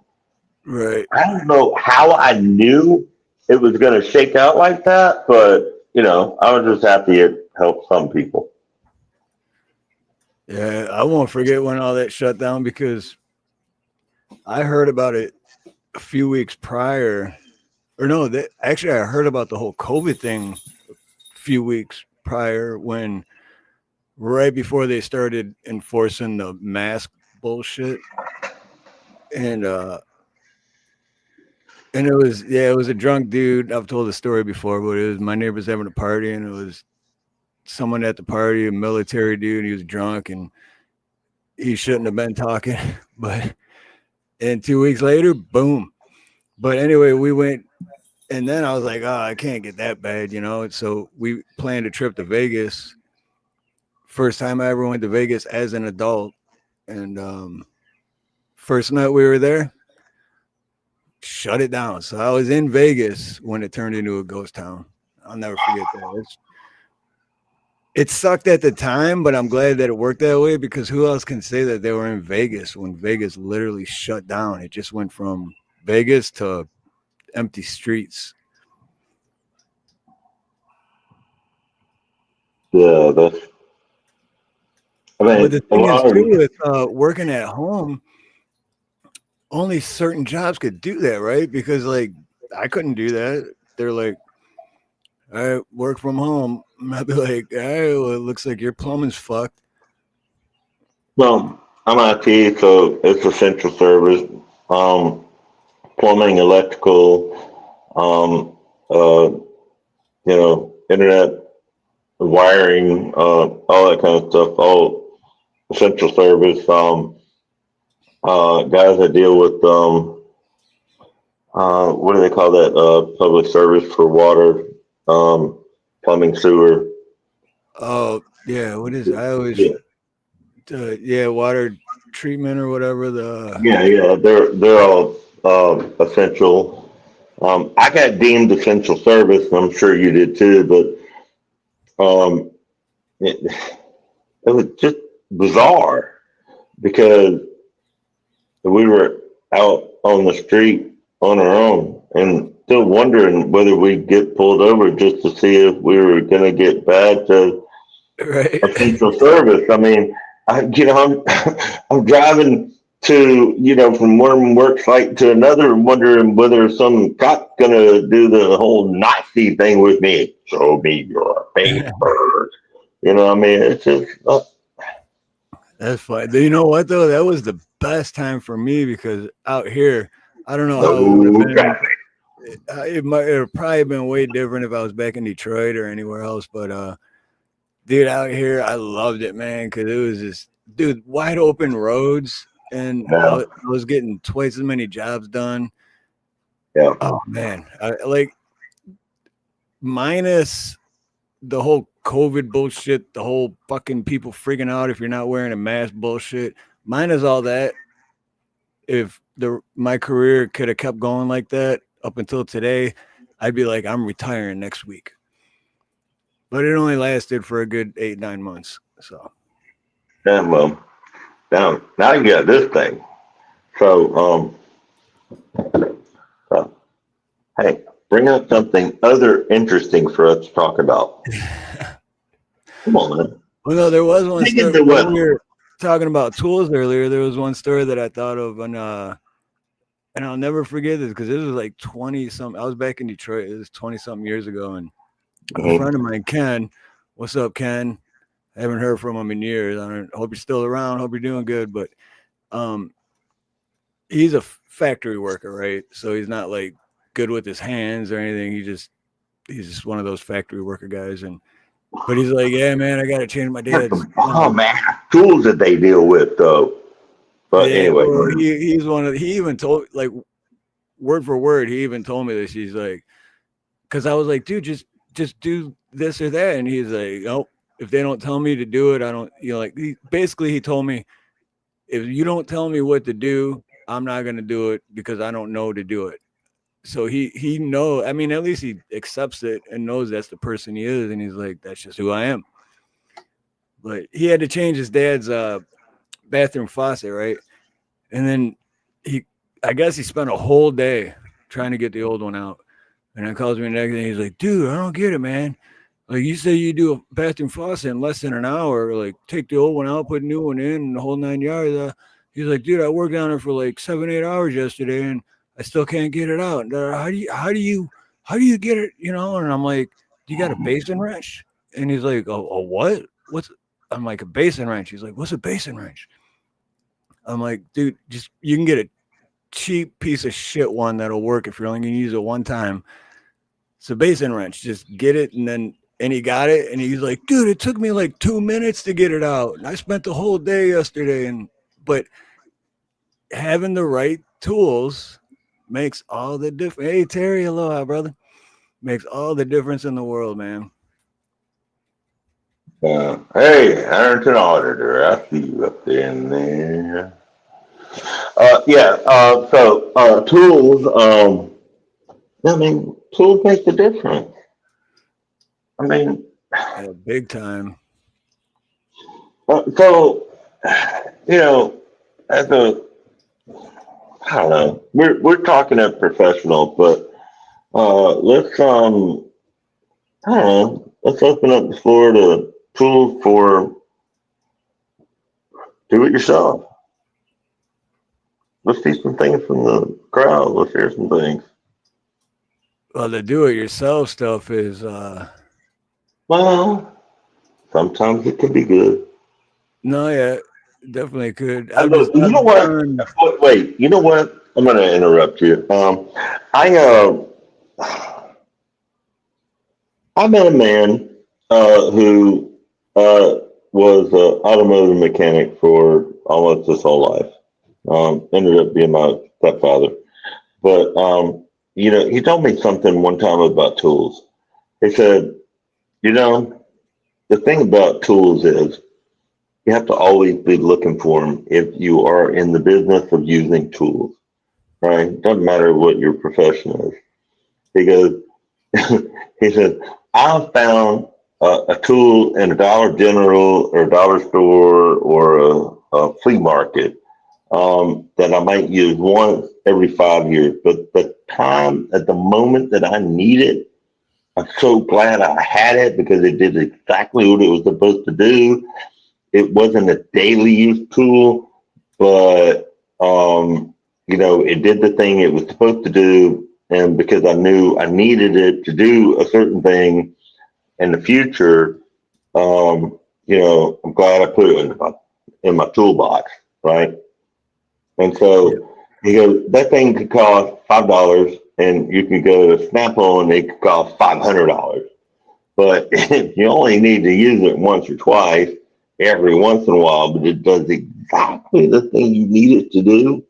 Right. I don't know how I knew it was going to shake out like that, but, I was just happy it helped some people. Yeah, I won't forget when all that shut down because I heard about it a few weeks prior. Or no, actually I heard about the whole COVID thing a few weeks prior when right before they started enforcing the mask bullshit. And it was a drunk dude. I've told the story before, but it was my neighbor's having a party and it was someone at the party, a military dude, he was drunk and he shouldn't have been talking, but and 2 weeks later, boom. But anyway, we went and then I was like, oh, I can't get that bad, So we planned a trip to Vegas. First time I ever went to Vegas as an adult. And first night we were there, shut it down. So I was in Vegas when it turned into a ghost town. I'll never forget that. It sucked at the time, but I'm glad that it worked that way because who else can say that they were in Vegas when Vegas literally shut down? It just went from Vegas to empty streets. Yeah, but the thing is too with working at home, only certain jobs could do that, right? Because like I couldn't do that. They're like, I work from home. I'd be like, hey, well, it looks like your plumbing's fucked. Well, I'm IT, so it's essential service. Plumbing, electrical, internet, wiring, all that kind of stuff, all essential service. Guys that deal with what do they call that? Public service for water, plumbing, sewer. Oh yeah, what is it? I always water treatment or whatever. They're all essential. I got deemed essential service, and I'm sure you did too, but it was just bizarre because we were out on the street on our own and still wondering whether we'd get pulled over just to see if we were going to get badged as essential service. I mean, I'm driving to, from one work site to another, wondering whether some cop's going to do the whole Nazi thing with me. Show me your papers. I mean, it's just. That's fine. You know what though? That was the best time for me because out here, I don't know how it would have been. It might have probably been way different if I was back in Detroit or anywhere else. But dude, out here, I loved it, man, because it was just, dude, wide open roads, and I was getting twice as many jobs done. Yeah. Oh man, minus the whole COVID bullshit, the whole fucking people freaking out if you're not wearing a mask bullshit. Minus all that, if my career could have kept going like that up until today, I'd be like, I'm retiring next week. But it only lasted for a good 8-9 months. So. Yeah, well, now you got this thing. So, hey, bring up something other interesting for us to talk about. Come on, man. Well, no, there was one story when we were talking about tools earlier. There was one story that I thought of, and I'll never forget this because this was like 20-something. I was back in Detroit. It was 20-something years ago, and a friend of mine, Ken. What's up, Ken? I haven't heard from him in years. I hope you're still around. Hope you're doing good. But he's a factory worker, right? So he's not like good with his hands or anything. He's just one of those factory worker guys. But he's like, yeah, man, I got to change my dad's. Oh man, tools that they deal with though. But Yeah, anyway, well, he's one of. He even told, like, word for word. He even told me this. He's like, because I was like, dude, just do this or that, and he's like, nope. If they don't tell me to do it, I don't. Like, he told me, if you don't tell me what to do, I'm not gonna do it because I don't know to do it. So he know. I mean, at least he accepts it and knows that's the person he is, and he's like, that's just who I am. But he had to change his dad's bathroom faucet, right? And then I guess he spent a whole day trying to get the old one out. And then calls me the next day. He's like, dude, I don't get it, man. Like, you say you do a bathroom faucet in less than an hour, like take the old one out, put a new one in, and the whole 9 yards. He's like, dude, I worked on it for like 7-8 hours yesterday, and I still can't get it out. And how do you get it? And I'm like, do you got a basin wrench? And he's like, a what? I'm like, a basin wrench. He's like, what's a basin wrench? I'm like, dude, you can get a cheap piece of shit one that'll work if you're only gonna use it one time. It's a basin wrench. Just get it, and he got it, and he's like, dude, it took me like 2 minutes to get it out, and I spent the whole day yesterday. But having the right tools makes all the difference. Hey, Terry, aloha, brother. Makes all the difference in the world, man. hey, Harrington Auditor, I see you up there in there. Tools. I mean, tools make the difference. I mean, Yeah, big time. as a, I don't know, we're talking as professional, but let's I don't know, let's open up the floor to tools for do it yourself. Let's see some things from the crowd. Let's hear some things. Well, the do-it-yourself stuff is, Well, sometimes it can be good. no, yeah, definitely could. Look, you know what? Wait, you know what? I'm going to interrupt you. I met a man who was an automotive mechanic for almost his whole life. Ended up being my stepfather. But, he told me something one time about tools. He said, the thing about tools is you have to always be looking for them if you are in the business of using tools, right? Doesn't matter what your profession is. He goes, he said, I found a tool in a Dollar General or a dollar store or a flea market that I might use once every 5 years. But at the moment that I need it, I'm so glad I had it because it did exactly what it was supposed to do. It wasn't a daily use tool, but it did the thing it was supposed to do. And because I knew I needed it to do a certain thing in the future, I'm glad I put it in my toolbox, right? And so he goes, that thing could cost $5, and you can go to Snap-on and it could cost $500. But if you only need to use it once or twice, every once in a while, but it does exactly the thing you need it to do,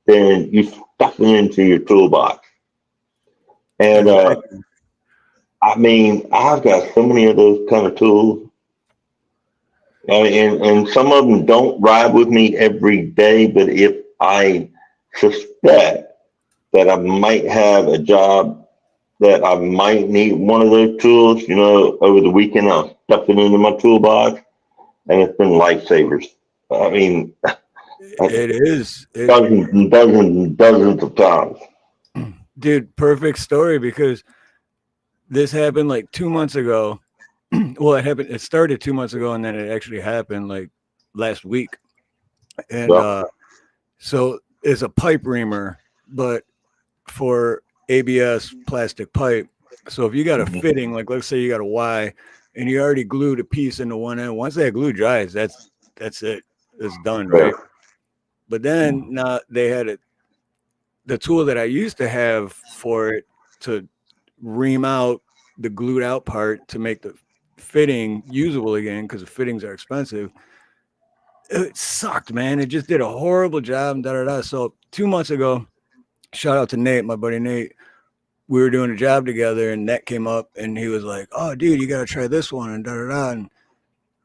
then you stuff it into your toolbox. And I've got so many of those kind of tools. And some of them don't ride with me every day, but if I suspect that I might have a job that I might need one of those tools, over the weekend, I'll stuff it into my toolbox, and it's been lifesavers. I mean, it is dozens and dozens and dozens of times. Dude, perfect story, because this happened like 2 months ago. Well, it started 2 months ago, and then it actually happened like last week. And so it's a pipe reamer, but for ABS plastic pipe. So if you got a fitting, like let's say you got a Y and you already glued a piece into one end, once that glue dries, that's it. It's done, right? But then now they had the tool that I used to have for it to ream out the glued out part to make the fitting usable again, because the fittings are expensive, it sucked, man. It just did a horrible job. So 2 months ago, shout out to Nate, my buddy Nate. We were doing a job together, and Nate came up and he was like, "Oh, dude, you got to try this one." And And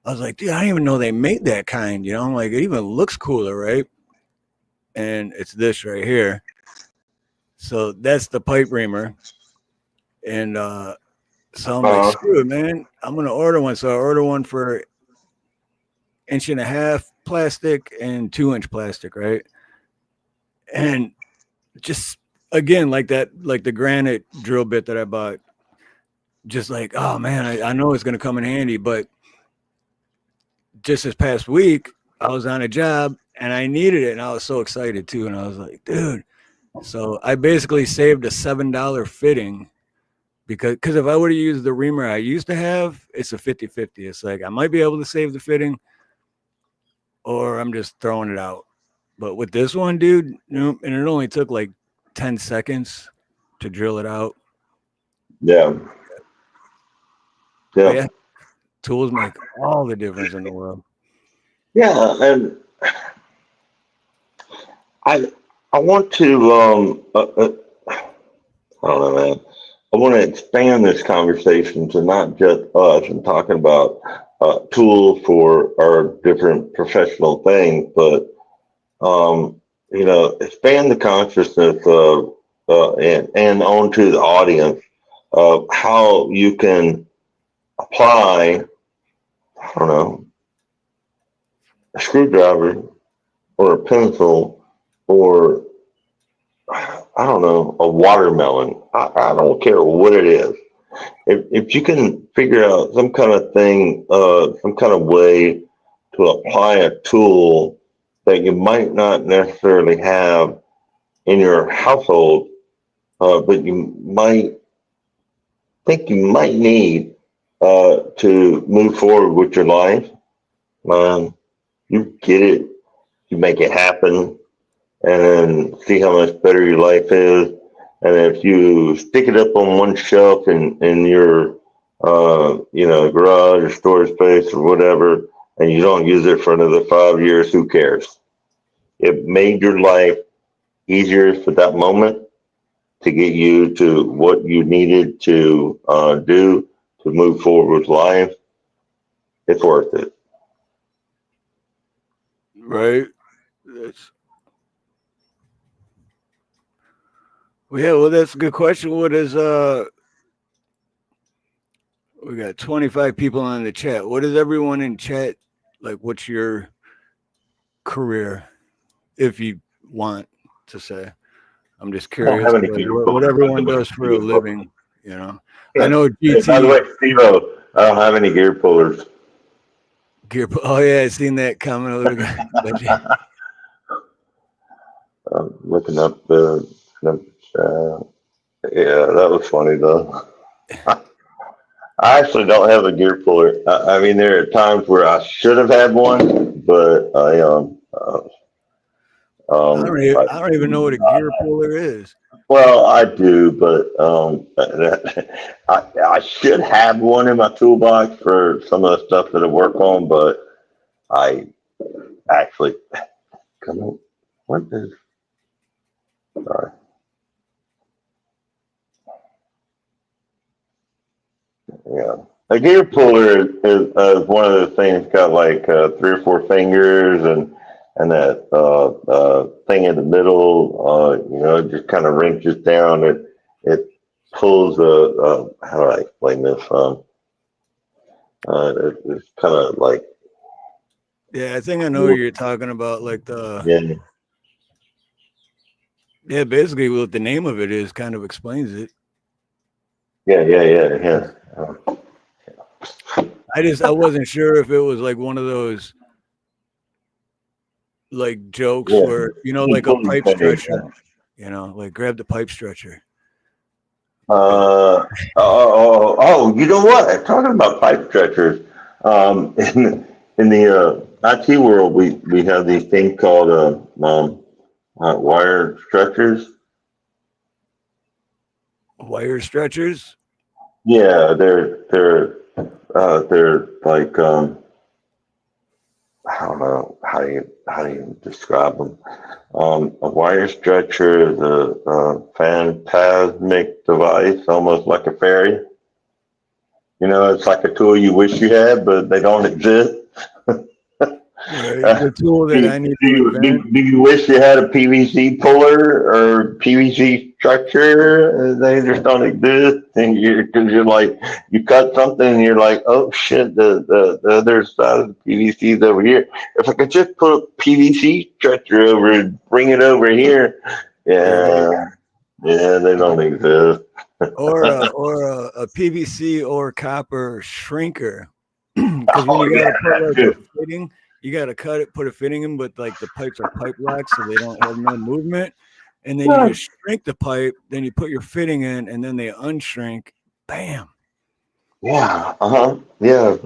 I was like, "Dude, I didn't even know they made that kind." You know, I'm like, it even looks cooler, right? And it's this right here. So that's the pipe reamer. And so I'm like, screw it, man. I'm gonna order one. So I order one for 1.5 inch plastic and 2 inch plastic, right? And just again, like the granite drill bit that I bought, just like, oh man, I know it's gonna come in handy. But just this past week, I was on a job and I needed it, and I was so excited too. And I was like, dude. So I basically saved a $7 fitting because if I would have used the reamer I used to have, it's a 50-50. It's like I might be able to save the fitting, or I'm just throwing it out. But with this one, dude, and it only took like 10 seconds to drill it out. Yeah. But yeah, tools make all the difference in the world. Yeah, and I want to I don't know, man. I want to expand this conversation to not just us and talking about tools for our different professional things, but expand the consciousness of and onto the audience of how you can apply, I don't know, a screwdriver or a pencil or I don't know, a watermelon. I don't care what it is. If you can figure out some kind of thing, some kind of way to apply a tool that you might not necessarily have in your household, but you might think you might need to move forward with your life, you get it, you make it happen, and then see how much better your life is. And if you stick it up on one shelf in your garage or storage space or whatever, and you don't use it for another 5 years, who cares? It made your life easier for that moment to get you to what you needed to do to move forward with life. It's worth it. Right. Well, that's a good question. What is we got 25 people on the chat. What is everyone in chat like? What's your career, if you want to say? I'm just curious what everyone does for a living. You know, I know GT. By the way, Steve, I don't have any gear pullers. Oh yeah, I seen that comment a little bit. Looking up the. Yeah, that was funny though. I actually don't have a gear puller. I mean, there are times where I should have had one, but I don't even know what a gear puller is. Well, I do, but I should have one in my toolbox for some of the stuff that I work on, but I actually come on. What is? Sorry. Yeah, a gear puller is one of the things got like 3 or 4 fingers and that thing in the middle. It just kind of wrenches down. It pulls how do I explain this? It's kind of like. Yeah, I think I know what you're talking about. Like yeah, basically what the name of it is kind of explains it. Yeah. I wasn't sure if it was like one of those like jokes where like a pipe stretcher, like grab the pipe stretcher. You know what? Talking about pipe stretchers, in the IT world, we have these things called wire stretchers, Wire stretchers. Yeah, they're like I don't know how do you describe them. A wire stretcher is a phantasmic device, almost like a fairy. You know, it's like a tool you wish you had, but they don't exist. The tool that I need to invent. Do you wish you had a PVC puller or PVC structure? They just don't exist. And because you're like, you cut something and you're like, oh shit, the other side of the PVC is over here. If I could just put a PVC structure over and bring it over here. Yeah, yeah, they don't exist. or a PVC or copper shrinker. Because when you gotta put like a fitting, you gotta cut it, put a fitting in, but like the pipes are pipe locked, so they don't have no movement. And then you just shrink the pipe, then you put your fitting in, and then they unshrink. Bam. Yeah. Yeah.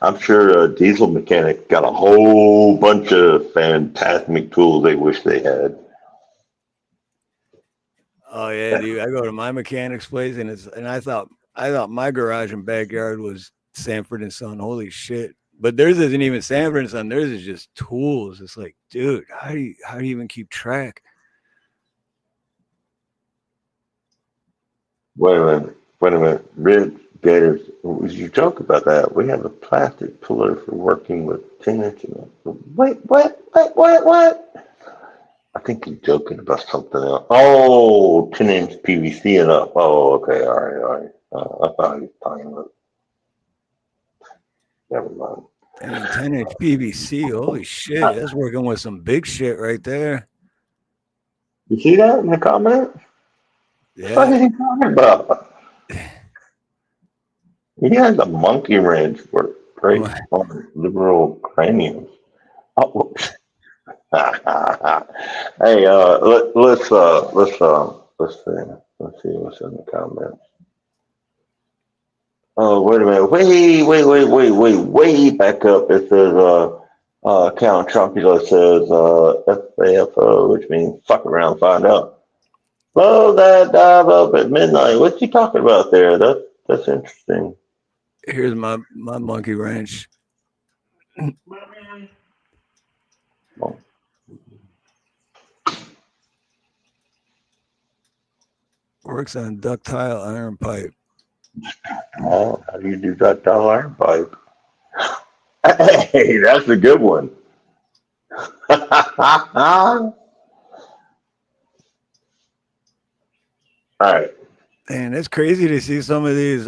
I'm sure a diesel mechanic got a whole bunch of fantastic tools they wish they had. Oh yeah, dude. I go to my mechanic's place and I thought my garage and backyard was Sanford and Son. Holy shit. But theirs isn't even Sanford and Son. Theirs is just tools. It's like, dude, how do you even keep track? Wait a minute. Red Gators, you joke about that. We have a plastic puller for working with 10-inch. Wait, what? I think you're joking about something else. Oh, 10-inch PVC and up. Oh, okay, all right. I thought he was talking about. Never mind. And 10-inch PVC. Holy shit. That's working with some big shit right there. You see that in the comment? Yeah. What is he talking about? He has a monkey wrench for great liberal craniums. Oh, hey, let's see what's in the comments. Oh, wait a minute. Way back up. It says, Count Chocula says, FAFO, which means fuck around, find out. Blow that dive up at midnight. What's he talking about there? That's interesting. Here's my monkey wrench. Works on ductile iron pipe. Oh, how do you do ductile iron pipe? Hey, that's a good one. All right. And it's crazy to see some of these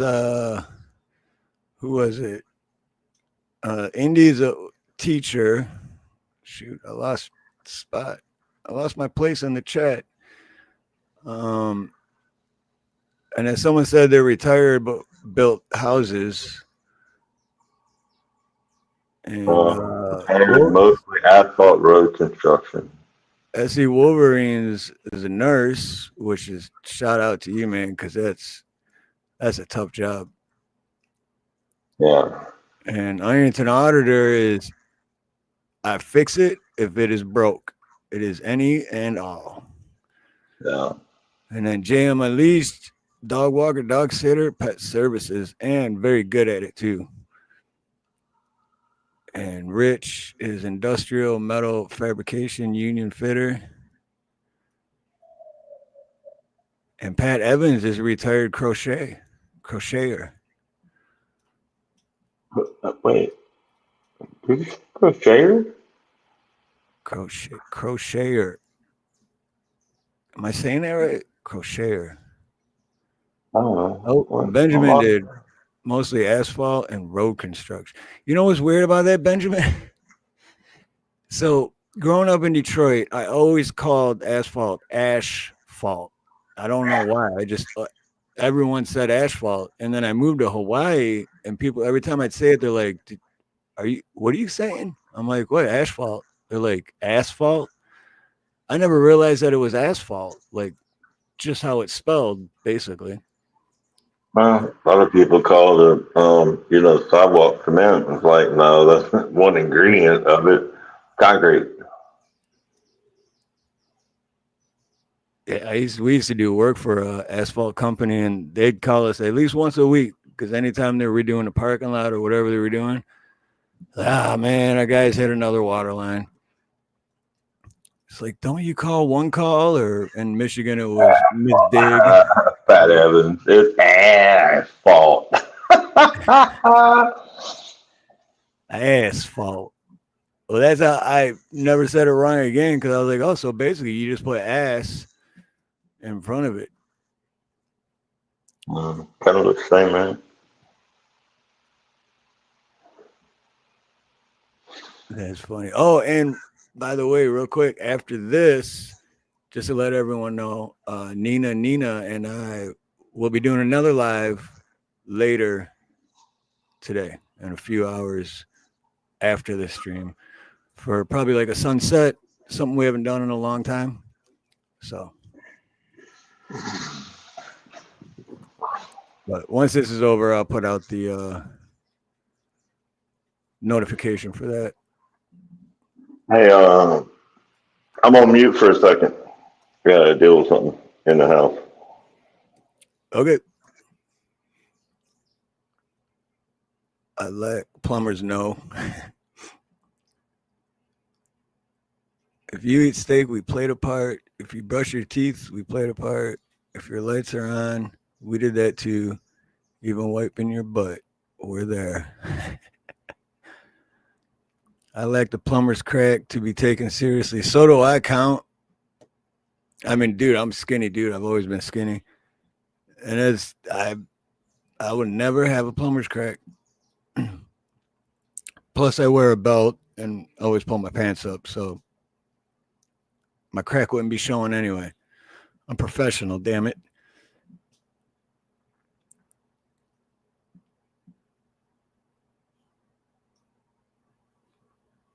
who was it? Indy's a teacher. Shoot, I lost spot. I lost my place in the chat. And then someone said they're retired but built houses. And mostly asphalt road construction. S.E. Wolverines is a nurse, which is shout out to you, man, because that's a tough job. Yeah. And Ironton Auditor is I fix it if it is broke. It is any and all. Yeah. And then JM Unleashed, dog walker, dog sitter, pet services, and very good at it too. And Rich is industrial metal fabrication union fitter. And Pat Evans is a retired crocheter. Wait, who's crocheter? Crocheter. Am I saying that right? Crocheter. Oh, Benjamin did mostly asphalt and road construction. You know what's weird about that, Benjamin? So growing up in Detroit, I always called asphalt ashfalt. I don't know why. I just everyone said asphalt, and then I moved to Hawaii, and people every time I'd say it, they're like, what are you saying? I'm like, what, asphalt? They're like, asphalt? I never realized that it was asphalt, like just how it's spelled, basically. Well, a lot of people call the sidewalk cement. It's like, no, that's one ingredient of it. Concrete. we used to do work for a asphalt company, and they'd call us at least once a week because anytime they were redoing the parking lot or whatever they were doing, man, our guys hit another water line. It's like, don't you call one call? Or in Michigan, it was Miss Dig. Fat Evans, it's asphalt. Asphalt. Well, that's how I never said it wrong again because I was like, oh, so basically you just put ass in front of it. Kind of looks the same, man. That's funny. Oh, and by the way, real quick, after this, just to let everyone know, Nina, and I will be doing another live later today in a few hours after the stream for probably like a sunset, something we haven't done in a long time. So, but once this is over, I'll put out the notification for that. Hey, I'm on mute for a second. Gotta deal with something in the house. Okay. I let plumbers know. If you eat steak, we played a part. If you brush your teeth, we played a part. If your lights are on, we did that too. Even wiping your butt, we're there. I lack the plumber's crack to be taken seriously. So do I, count. I mean, dude, I'm skinny, dude. I've always been skinny. And I would never have a plumber's crack. Plus, I wear a belt and always pull my pants up, so my crack wouldn't be showing anyway. I'm professional, damn it.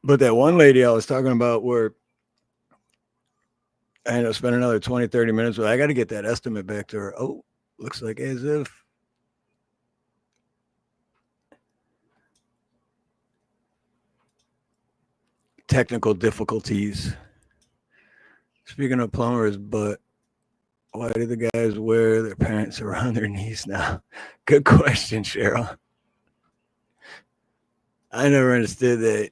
But that one lady I was talking about where I ended up spending another 20, 30 minutes with, I got to get that estimate back to her. Oh, looks like as if. Technical difficulties. Speaking of plumbers, but why do the guys wear their pants around their knees now? Good question, Cheryl. I never understood that.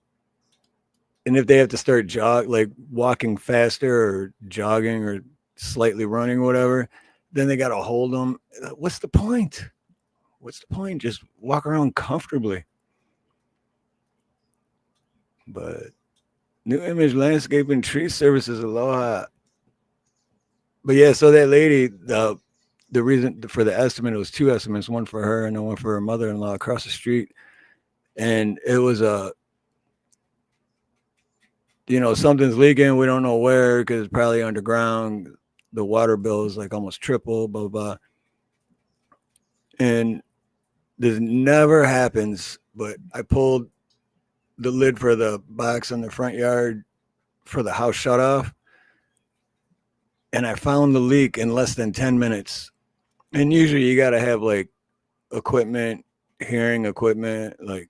And if they have to start walking faster or jogging or slightly running or whatever, then they got to hold them. What's the point? What's the point? Just walk around comfortably. But New Image Landscaping Tree Services, aloha. But yeah, so that lady, the reason for the estimate, it was two estimates, one for her and then one for her mother-in-law across the street. And it was something's leaking. We don't know where because it's probably underground. The water bill is like almost triple, blah, blah, blah. And this never happens, but I pulled the lid for the box in the front yard for the house shut off. And I found the leak in less than 10 minutes. And usually you got to have like equipment, hearing equipment, like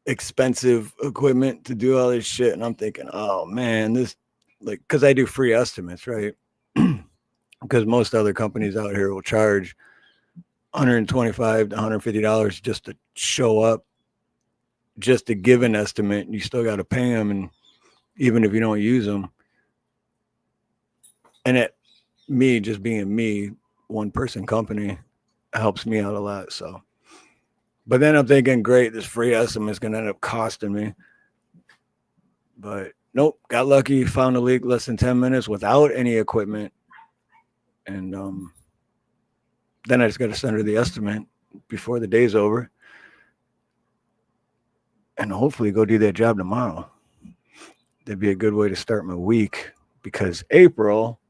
expensive equipment to do all this shit. And I'm thinking, oh man, this, like, because I do free estimates, right? Because most other companies out here will charge $125 to $150 just to show up, just to give an estimate. And you still got to pay them, and even if you don't use them. And it, me just being me, one person company, helps me out a lot. So, but then I'm thinking, great, this free estimate is going to end up costing me. But nope, got lucky, found a leak less than 10 minutes without any equipment. And then I just got to send her the estimate before the day's over. And hopefully go do that job tomorrow. That'd be a good way to start my week, because April,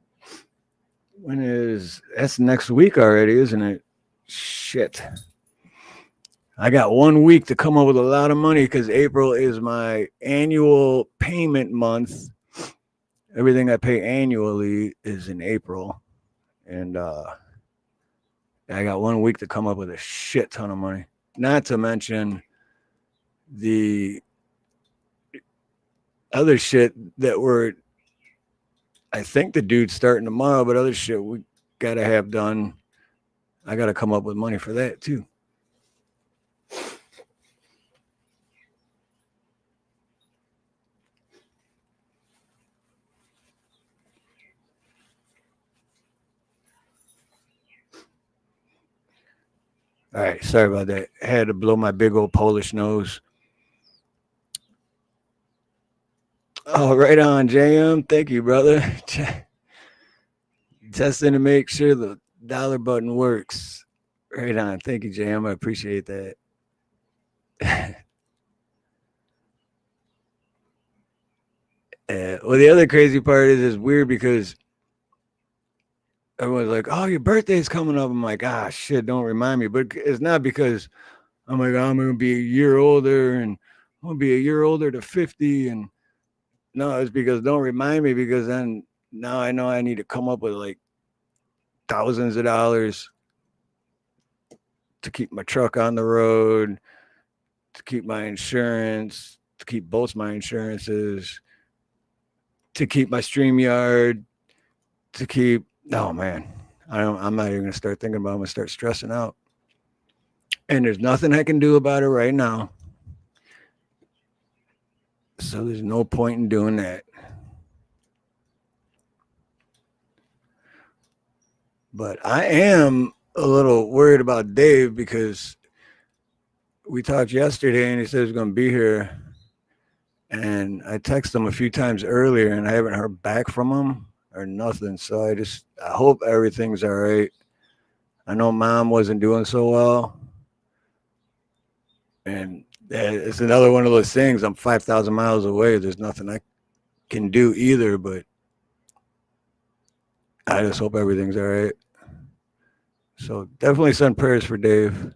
that's next week already, isn't it? Shit. I got 1 week to come up with a lot of money because April is my annual payment month. Everything I pay annually is in April. And I got 1 week to come up with a shit ton of money. Not to mention the other shit that we're I think the dude's starting tomorrow, but other shit we gotta have done. I gotta come up with money for that too. All right, sorry about that. I had to blow my big old Polish nose. Oh, right on, JM. Thank you, brother. Testing to make sure the dollar button works. Right on. Thank you, JM. I appreciate that. Well, the other crazy part is it's weird because everyone's like, "Oh, your birthday's coming up." I'm like, "Ah, shit, don't remind me." But it's not because I'm like, I'm gonna be a year older and I'm gonna be a year older to 50, and no, it's because don't remind me, because then now I know I need to come up with like thousands of dollars to keep my truck on the road, to keep my insurance, to keep both my insurances, to keep my StreamYard, to keep. Oh man, I'm not even gonna start thinking about it. I'm gonna start stressing out. And there's nothing I can do about it right now. So there's no point in doing that. But I am a little worried about Dave because we talked yesterday and he said he's going to be here. And I texted him a few times earlier and I haven't heard back from him or nothing. So I hope everything's all right. I know Mom wasn't doing so well. And it's another one of those things. I'm 5,000 miles away. There's nothing I can do either, but I just hope everything's all right. So definitely send prayers for Dave.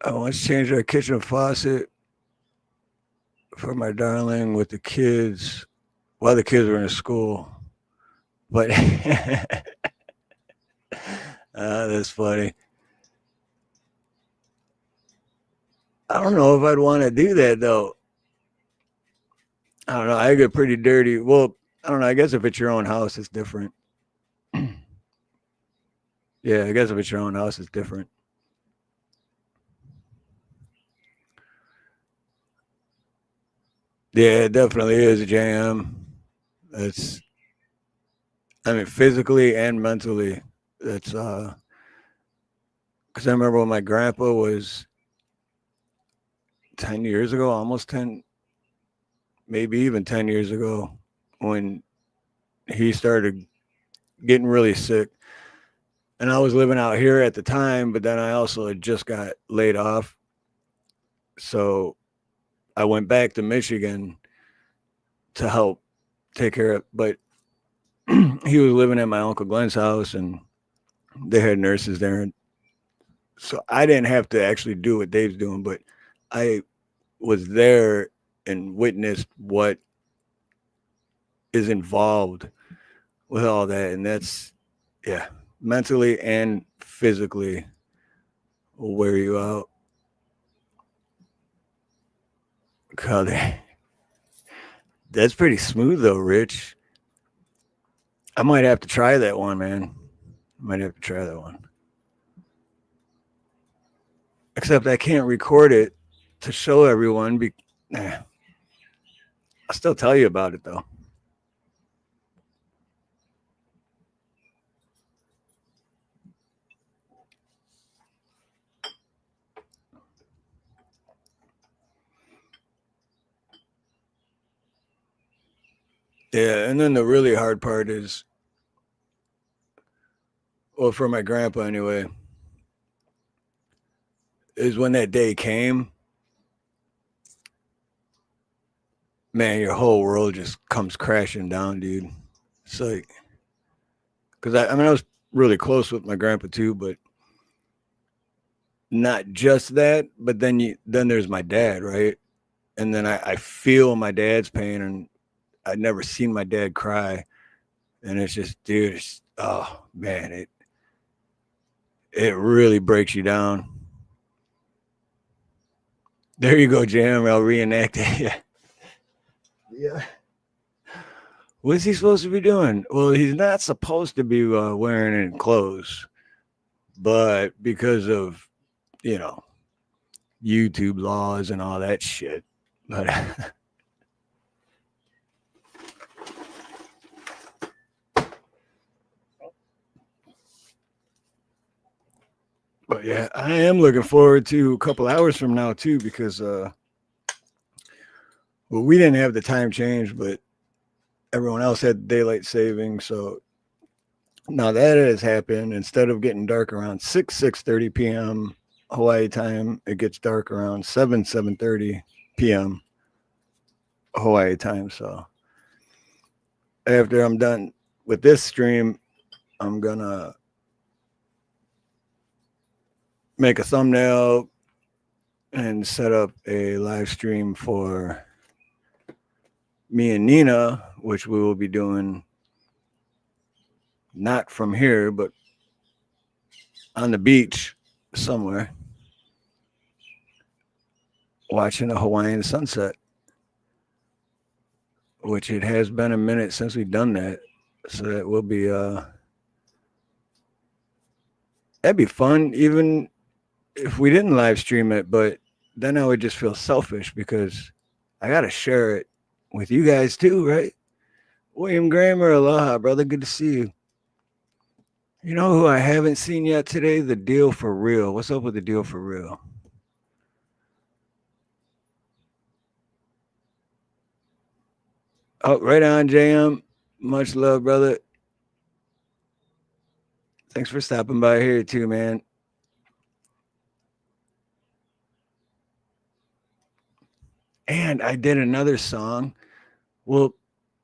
I want to change our kitchen faucet for my darling with the kids while the kids were in school. But that's funny. I don't know if I'd want to do that though. I don't know. I get pretty dirty. Well, I don't know. I guess if it's your own house, it's different. Yeah, I guess if it's your own house, it's different. Yeah, it definitely is, JM. It's, I mean, physically and mentally. That's because I remember when my grandpa was 10 years ago, almost 10, maybe even 10 years ago, when he started getting really sick. And I was living out here at the time, but then I also had just got laid off. So I went back to Michigan to help take care of, but he was living at my Uncle Glenn's house and they had nurses there. And so I didn't have to actually do what Dave's doing, but I was there and witnessed what is involved with all that. And that's, yeah, mentally and physically will wear you out. God, that's pretty smooth though, Rich. I might have to try that one, man. I might have to try that one. Except I can't record it to show everyone. I'll still tell you about it though. Yeah, and then the really hard part is, well, for my grandpa anyway, is when that day came, man, your whole world just comes crashing down, dude. It's like, because I mean, I was really close with my grandpa too, but not just that, but then there's my dad, right? And then I feel my dad's pain, and I'd never seen my dad cry. And it's just, dude, oh man, it really breaks you down. There you go, Jam. I'll reenact it. Yeah. Yeah. What's he supposed to be doing? Well, he's not supposed to be wearing any clothes, but because of, you know, YouTube laws and all that shit. But but yeah, I am looking forward to a couple hours from now too, because well, we didn't have the time change, but everyone else had daylight saving. So now that has happened, instead of getting dark around 6:30 p.m. Hawaii time, it gets dark around 7:30 p.m. Hawaii time. So after I'm done with this stream, I'm gonna make a thumbnail and set up a live stream for me and Nina, which we will be doing not from here, but on the beach somewhere, watching a Hawaiian sunset, which it has been a minute since we've done that. So that will be that'd be fun, even if we didn't live stream it, but then I would just feel selfish because I gotta share it with you guys too, right? William Gramer, aloha, brother. Good to see you. You know who I haven't seen yet today? The Deal for Real. What's up with the Deal for Real? Oh, right on, JM. Much love, brother. Thanks for stopping by here too, man. And I did another song. Well,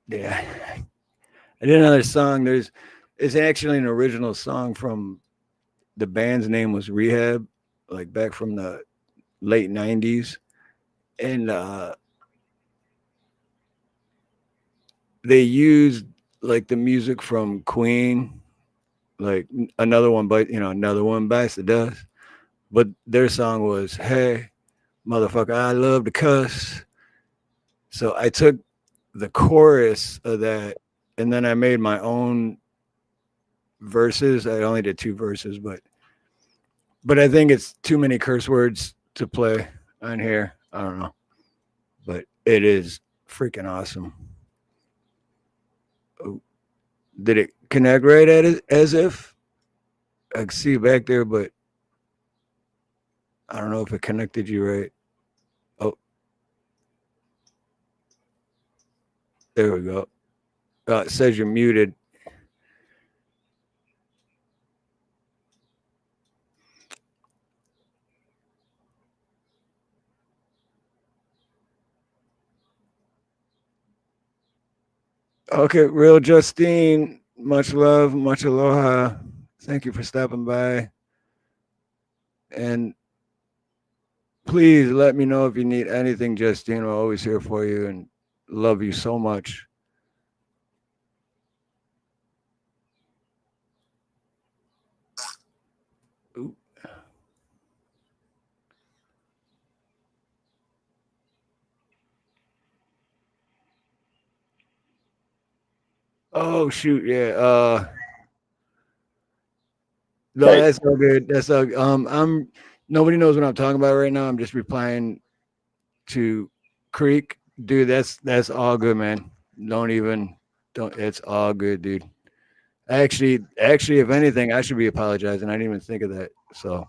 yeah, I did another song. It's actually an original song from the band's name was Rehab, like back from the late 90s. And they used like the music from Queen, like another one bites the dust. But their song was, "Hey, motherfucker, I love to cuss." So I took the chorus of that and then I made my own verses. I only did 2 verses, but I think it's too many curse words to play on here. I don't know, but it is freaking awesome. Oh, did it connect right at it as if I could see you back there, but I don't know if it connected you right. Oh, there we go. It says you're muted. Okay, Real Justine, much love, much aloha. Thank you for stopping by. And please let me know if you need anything, Justine. I'm always here for you and love you so much. Ooh. Oh shoot, yeah. No, Hey, that's all good. That's all. I'm nobody knows what I'm talking about right now. I'm just replying to Creek, dude. That's all good, man. Don't. It's all good, dude. Actually, if anything, I should be apologizing. I didn't even think of that. So,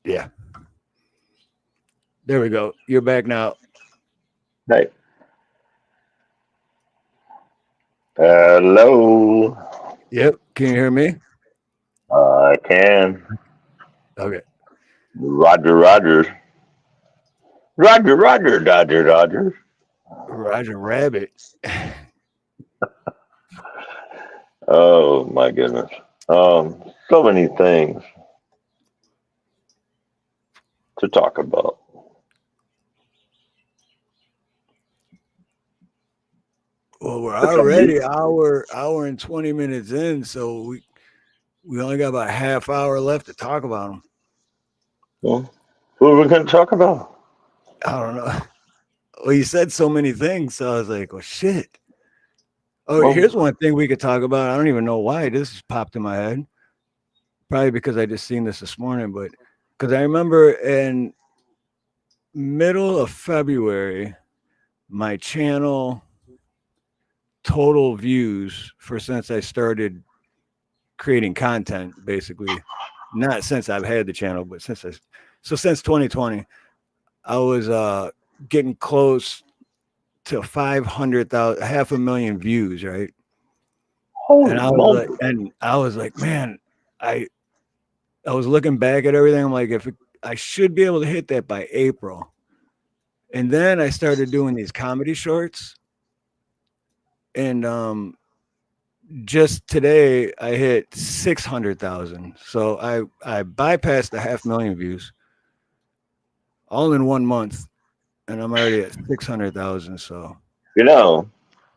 yeah, there we go. You're back now. hey. Hello. Yep. Can you hear me? I can. Okay. Roger, Roger. Roger, Roger, Dodger, Dodger. Roger Rabbit. Oh my goodness. So many things to talk about. Well, we're But some already hour and 20 minutes in, so we only got about a half hour left to talk about them. well, what are we going to talk about? I don't know. Well, you said so many things, so I was like, "Well, shit." Oh, here's Well, one thing we could talk about. I don't even know why this just popped in my head. Probably because I just seen this morning, but because I remember in middle of February, my channel total views for since I started creating content, basically, not since I've had the channel, but since 2020, I was getting close to 500,000, 500,000 views, right? holy moly. And I was like, man, I I was looking back at everything. I'm like, I should be able to hit that by April. And then I started doing these comedy shorts. And just today I hit 600,000. So I bypassed the 500,000 views all in 1 month. And I'm already at 600,000. So You know,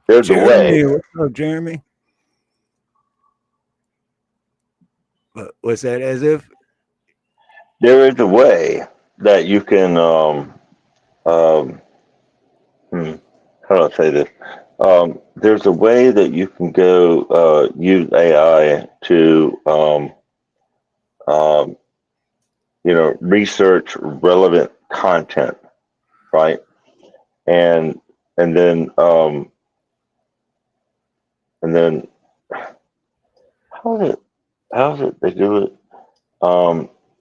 there's a way. Jeremy, what's up, Jeremy? What's that? As if There is a way that you can, um, how do I say this? There's a way that you can go use AI to, um, research relevant content, right? And and then um, and then how is it? How's it they do it?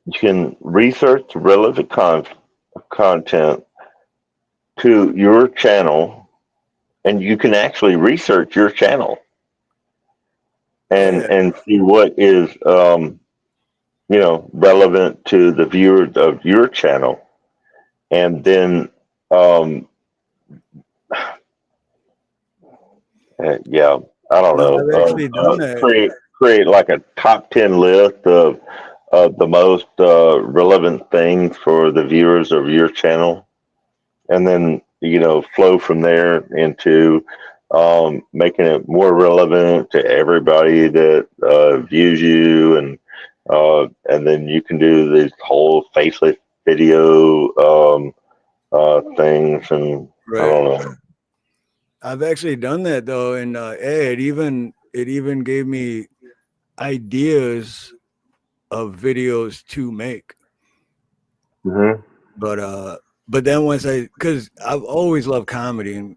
You can research relevant content to your channel, and you can actually research your channel yeah, and see what is relevant to the viewers of your channel, and then um, yeah, I don't no, know, I've actually done that. create like a top 10 list of the most relevant things for the viewers of your channel, and then flow from there into making it more relevant to everybody that views you, and then you can do these whole faceless video things, and I Right. don't know. I've actually done that though, and it even gave me ideas of videos to make. Hmm. But then because I've always loved comedy, and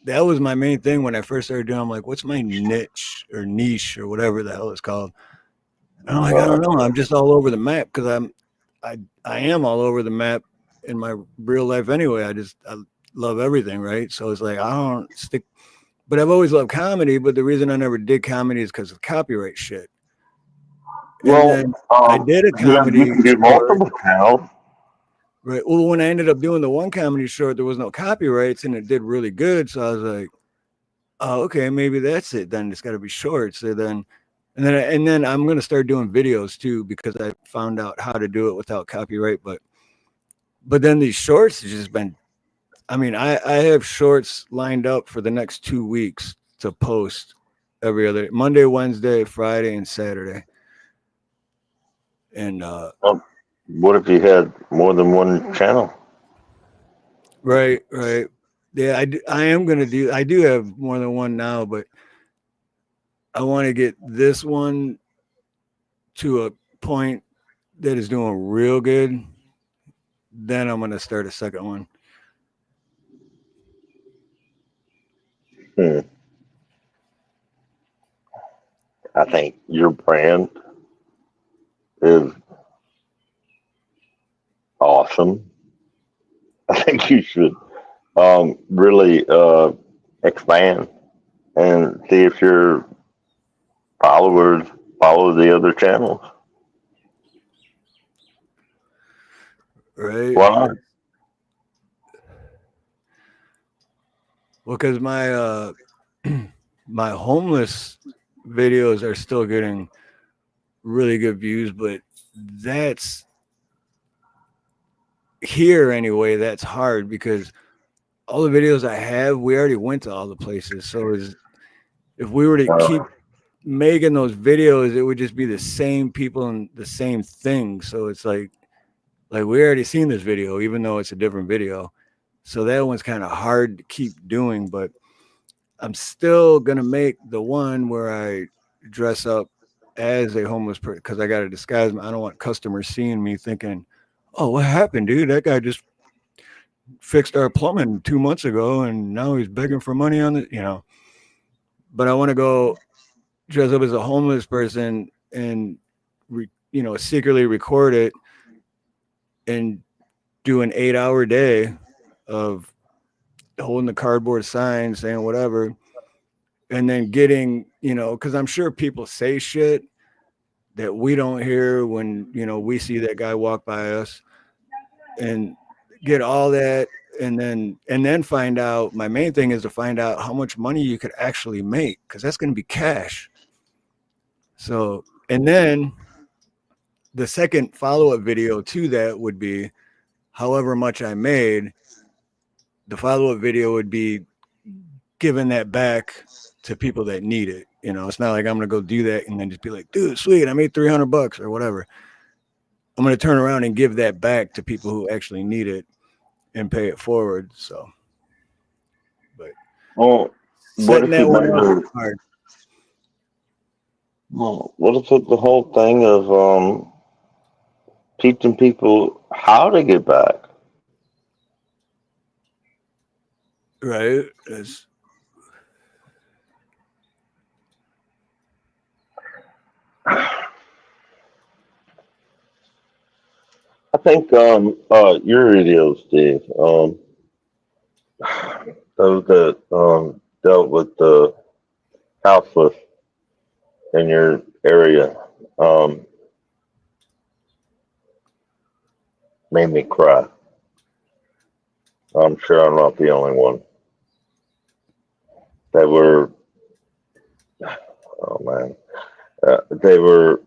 that was my main thing when I first started doing. I'm like, what's my niche or whatever the hell it's called? And I'm like, I don't know. I'm just all over the map because I am all over the map in my real life anyway. I love everything, right? So it's like I don't stick. But I've always loved comedy. But the reason I never did comedy is because of copyright shit. And Well, then I did a you comedy can do short, multiple channels. right? Well, when I ended up doing the one comedy short, there was no copyrights and it did really good. So I was like, oh, okay, maybe that's it. Then it's got to be short. And then I'm gonna start doing videos too because I found out how to do it without copyright. But then these shorts have just been. I mean, I have shorts lined up for the next 2 weeks to post every other Monday, Wednesday, Friday, and Saturday. And What if you had more than one channel? right, right. Yeah, I am gonna do. I do have more than one now, but I want to get this one to a point that is doing real good. Then I'm gonna start a second one. Hmm. I think your brand is awesome. I think you should really expand and see if your followers follow the other channels. Right. Why not? Well, because my my homeless videos are still getting really good views, but that's here anyway. That's hard because all the videos I have, we already went to all the places. So if we were to keep making those videos, it would just be the same people and the same thing. So it's like we already seen this video, even though it's a different video. So that one's kind of hard to keep doing, but I'm still gonna make the one where I dress up as a homeless person because I got to disguise. I don't want customers seeing me thinking, "Oh, what happened, dude? That guy just fixed our plumbing 2 months ago, and now he's begging for money on it." But I want to go dress up as a homeless person and secretly record it and do an 8-hour day of holding the cardboard sign saying whatever, and then getting, because I'm sure people say shit that we don't hear when we see that guy walk by us, and get all that, and then find out. My main thing is to find out how much money you could actually make, because that's going to be cash. So, and then the second follow-up video to that would be however much I made. The follow-up video would be giving that back to people that need it. It's not like I'm gonna go do that and then just be like, dude, sweet, I made $300 or whatever. I'm gonna turn around and give that back to people who actually need it and pay it forward. So, but Well, what if you made hard. Well, what if it's the whole thing of teaching people how to get back? Right. I think your videos, Steve, those that dealt with the houseless in your area, made me cry. I'm sure I'm not the only one. They were, oh man, they were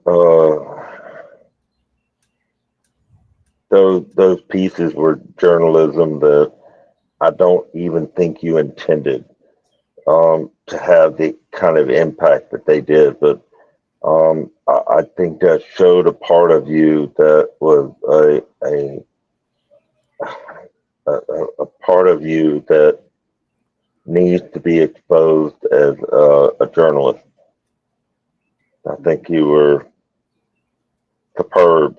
those pieces were journalism that I don't even think you intended to have the kind of impact that they did. But I think that showed a part of you that was a part of you that needs to be exposed as a journalist. I think you were superb.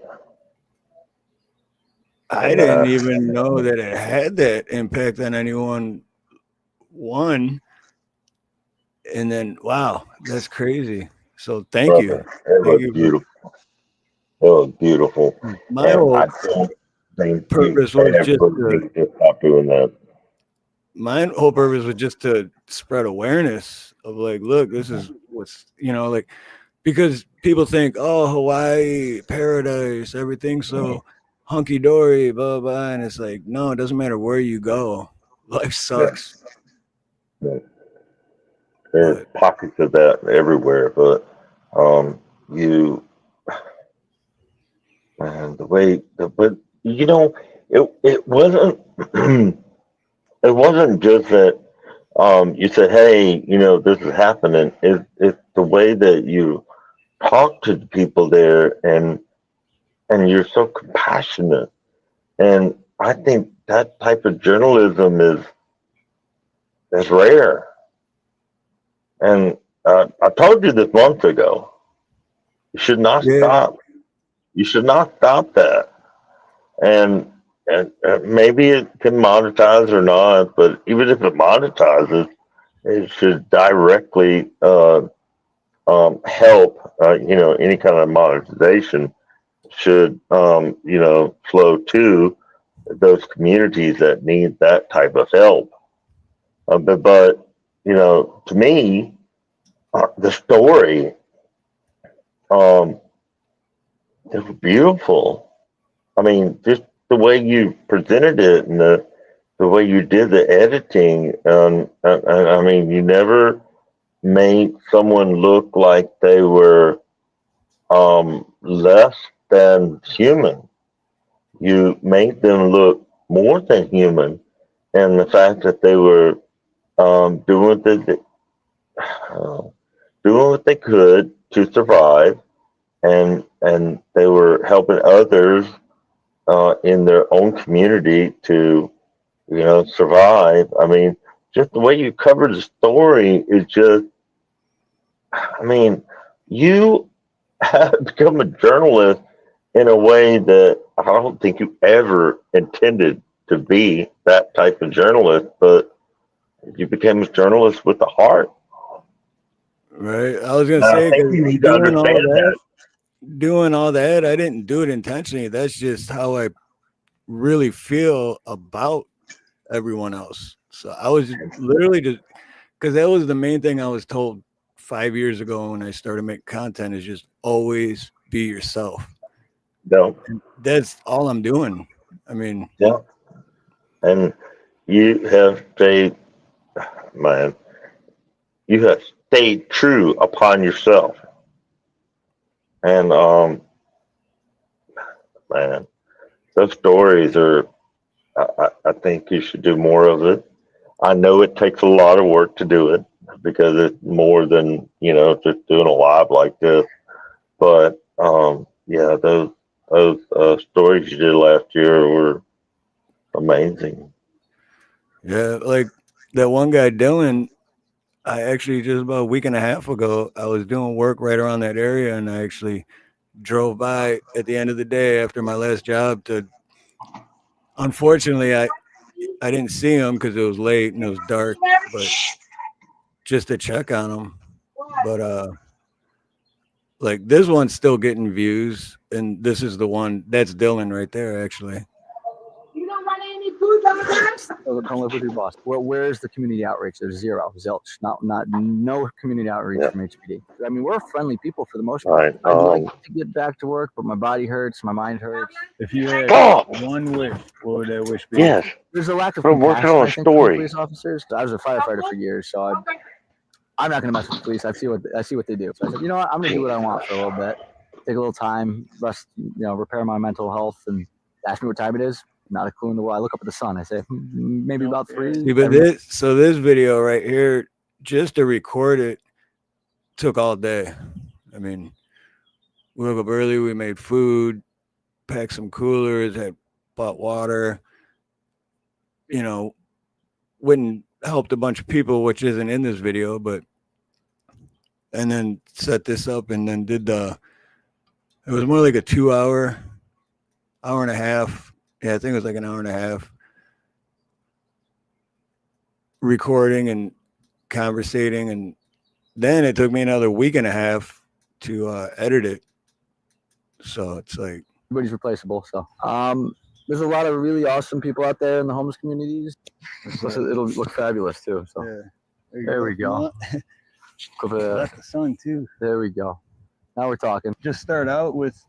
I didn't even know that it had that impact on anyone. One, and then wow, that's crazy. So thank you. It was beautiful. It was beautiful. My whole purpose was just to stop doing that. My whole purpose was just to spread awareness of like, look, this is what's like, because people think, oh, Hawaii, paradise, everything's so hunky dory, blah, blah, blah. And it's like, no, it doesn't matter where you go. Life sucks. There's pockets of that everywhere, but you and the way, but it wasn't. It wasn't just that you said, hey, this is happening. It's the way that you talk to the people there, and you're so compassionate. And I think that type of journalism is rare. And I told you this months ago. You should not stop. You should not stop that. And maybe it can monetize or not, but even if it monetizes, it should directly help. Any kind of monetization should flow to those communities that need that type of help. But to me, the story is beautiful. I mean, just the way you presented it and the way you did the editing, and I mean, you never made someone look like they were less than human. You made them look more than human, and the fact that they were doing doing what they could to survive, and they were helping others in their own community to, survive. I mean, just the way you covered the story is just, I mean, you have become a journalist in a way that I don't think you ever intended to be that type of journalist, but you became a journalist with a heart. Right. I was gonna And I say think because you need to understand that. doing all that, I didn't do it intentionally. That's just how I really feel about everyone else. So I was literally just because that was the main thing I was told 5 years ago when I started making content is just always be yourself. No, And that's all I'm doing. I mean, yeah. And you have stayed, man, you have stayed true upon yourself. And man, those stories are, I think you should do more of it. I know it takes a lot of work to do it because it's more than, just doing a live like this. But yeah, those stories you did last year were amazing. yeah, like that one guy, Dylan, I actually just about a week and a half ago, I was doing work right around that area and I actually drove by at the end of the day after my last job to unfortunately I didn't see him because it was late and it was dark, but just to check on him. But like this one's still getting views, and this is the one that's Dylan right there, actually. Don't live with your boss. Where's the community outreach? There's zero, zilch, no community outreach Yeah. from HPD. I mean, we're friendly people for the most All part. right. I'd like to get back to work, but my body hurts, my mind hurts. If you had one wish, what would that wish be? Yes. There's a lack of We're working compassion, on a I think, from story. police officers. I was a firefighter for years, so I'm not going to mess with the police. I see what they do. So I said, you know what? I'm going to do what I want for a little bit. Take a little time, rest, repair my mental health, and ask me what time it is. Not a clue in the world. I look up at the sun. I say, maybe about 3. See, but this video right here, just to record it, took all day. I mean, we woke up early, we made food, packed some coolers, had bought water, went and helped a bunch of people, which isn't in this video, and then set this up and then it was more like a 2 hour, hour and a half. Yeah, I think it was like an hour and a half recording and conversating. And then it took me another week and a half to edit it. So it's like everybody's replaceable. So there's a lot of really awesome people out there in the homeless communities. It'll look fabulous too. So yeah, there we go. That's the sun too. There we go. Now we're talking. Just start out with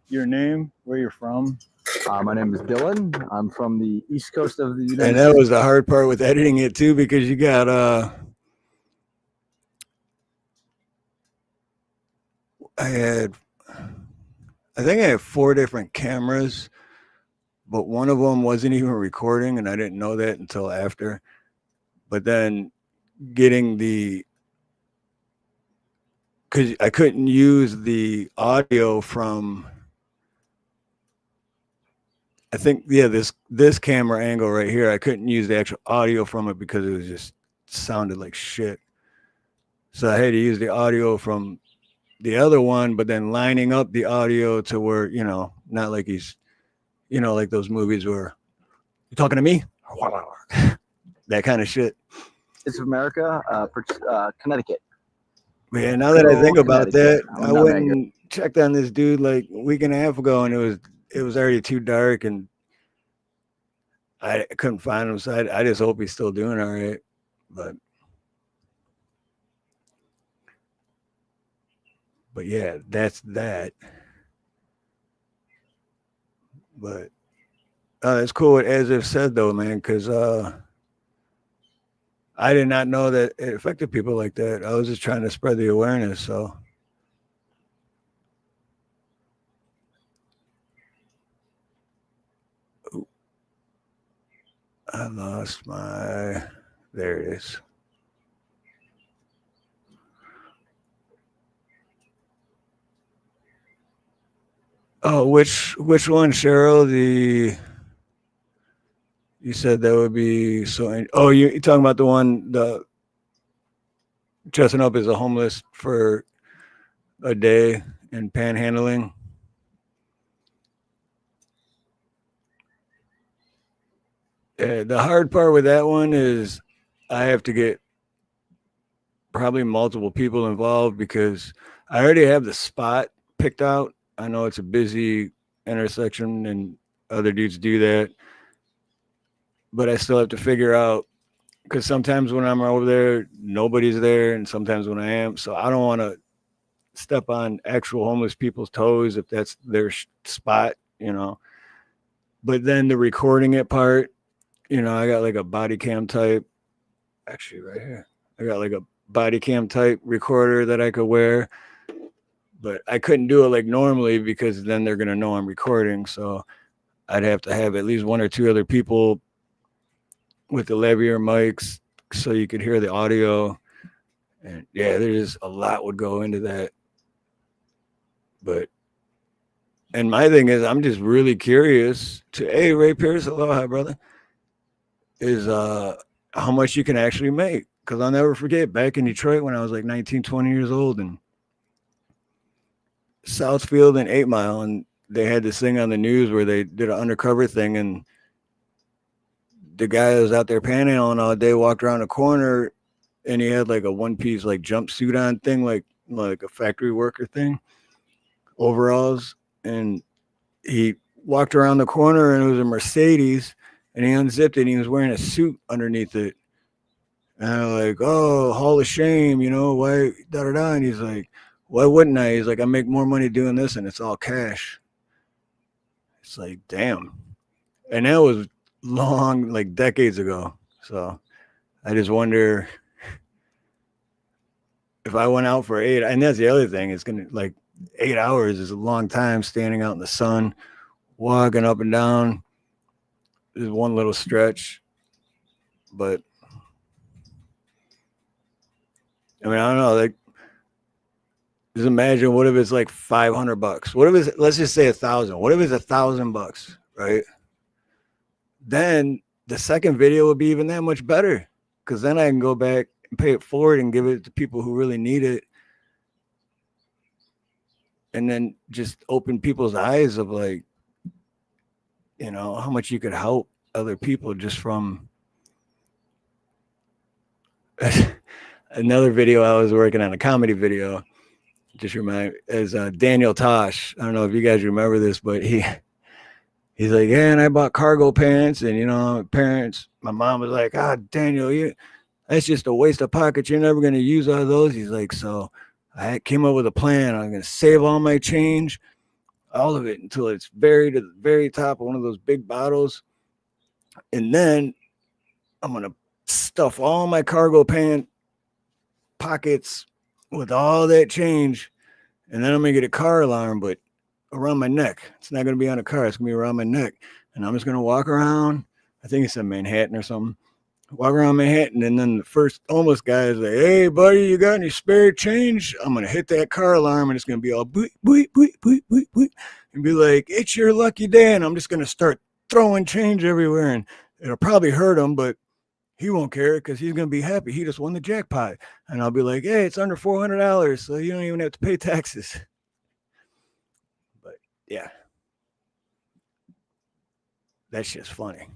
your name, where you're from. My name is Dylan. I'm from the East Coast of the United States. And that was the hard part with editing it too, because you got I think I had 4 different cameras, but one of them wasn't even recording, and I didn't know that until after. But then getting because I couldn't use the audio from, I think, this camera angle right here, I couldn't use the actual audio from it because it was just sounded like shit. So I had to use the audio from the other one, but then lining up the audio to where, not like he's, like those movies where you talking to me, that kind of shit. It's America, Connecticut. Yeah, now that I think about that, I went and checked on this dude like a week and a half ago, and it was already too dark, and I couldn't find him. So I just hope he's still doing all right. But yeah, that's that. But it's cool what As If said though, man, because I did not know that it affected people like that. I was just trying to spread the awareness. So I lost my. There it is. Oh, which one, Cheryl? You said that would be so. Oh, you're talking about the one the dressing up as a homeless for a day and panhandling. The hard part with that one is I have to get probably multiple people involved because I already have the spot picked out. I know it's a busy intersection and other dudes do that, but I still have to figure out because sometimes when I'm over there, nobody's there, and sometimes when I am, so I don't want to step on actual homeless people's toes if that's their spot, you know. But then the recording it part, you know, I got like a body cam type, actually right here. I got like a body cam type recorder that I could wear, but I couldn't do it like normally because then they're gonna know I'm recording. So I'd have to have at least one or two other people with the lavalier mics so you could hear the audio. And yeah, there's a lot would go into that. But and my thing is I'm just really curious to hey Ray Pierce, aloha brother, is how much you can actually make. Cause I'll never forget back in Detroit when I was like 19, 20 years old and Southfield and 8 Mile, and they had this thing on the news where they did an undercover thing, and the guy that was out there panhandling all day walked around the corner, and he had like a one piece like jumpsuit on thing, like a factory worker thing, overalls, and he walked around the corner, and it was a Mercedes, and he unzipped it, and he was wearing a suit underneath it. And I'm like, oh, Hall of Shame, you know, why, da da da. And he's like, why wouldn't I? He's like, I make more money doing this and it's all cash. It's like, damn. And that was long, like decades ago. So I just wonder if I went out for 8, and that's the other thing, it's going to like 8 hours is a long time standing out in the sun, walking up and down. There's one little stretch, but I mean, I don't know, like, just imagine what if it's like $500? What if it's, let's just say 1,000? What if it's $1,000, right? Then the second video would be even that much better because then I can go back and pay it forward and give it to people who really need it. And then just open people's eyes of like, you know, how much you could help other people just from another video. I was working on a comedy video. Just remind as Daniel Tosh. I don't know if you guys remember this, but he's like, yeah, and I bought cargo pants, and you know, parents. My mom was like, ah, Daniel, that's just a waste of pockets. You're never gonna use all those. He's like, so I came up with a plan. I'm gonna save all my change, all of it, until it's buried at the very top of one of those big bottles, and then I'm gonna stuff all my cargo pant pockets with all that change, and then I'm gonna get a car alarm, but around my neck. It's not gonna be on a car, it's gonna be around my neck. And I'm just gonna walk around. I think it's in Manhattan or something. Walk around Manhattan, and then the first homeless guy is like, hey buddy, you got any spare change? I'm gonna hit that car alarm and it's gonna be all boop, boop, boop, boop, boop, boop, and be like, it's your lucky day. And I'm just gonna start throwing change everywhere, and it'll probably hurt him, but he won't care because he's going to be happy. He just won the jackpot. And I'll be like, hey, it's under $400, so you don't even have to pay taxes. But yeah, that's just funny.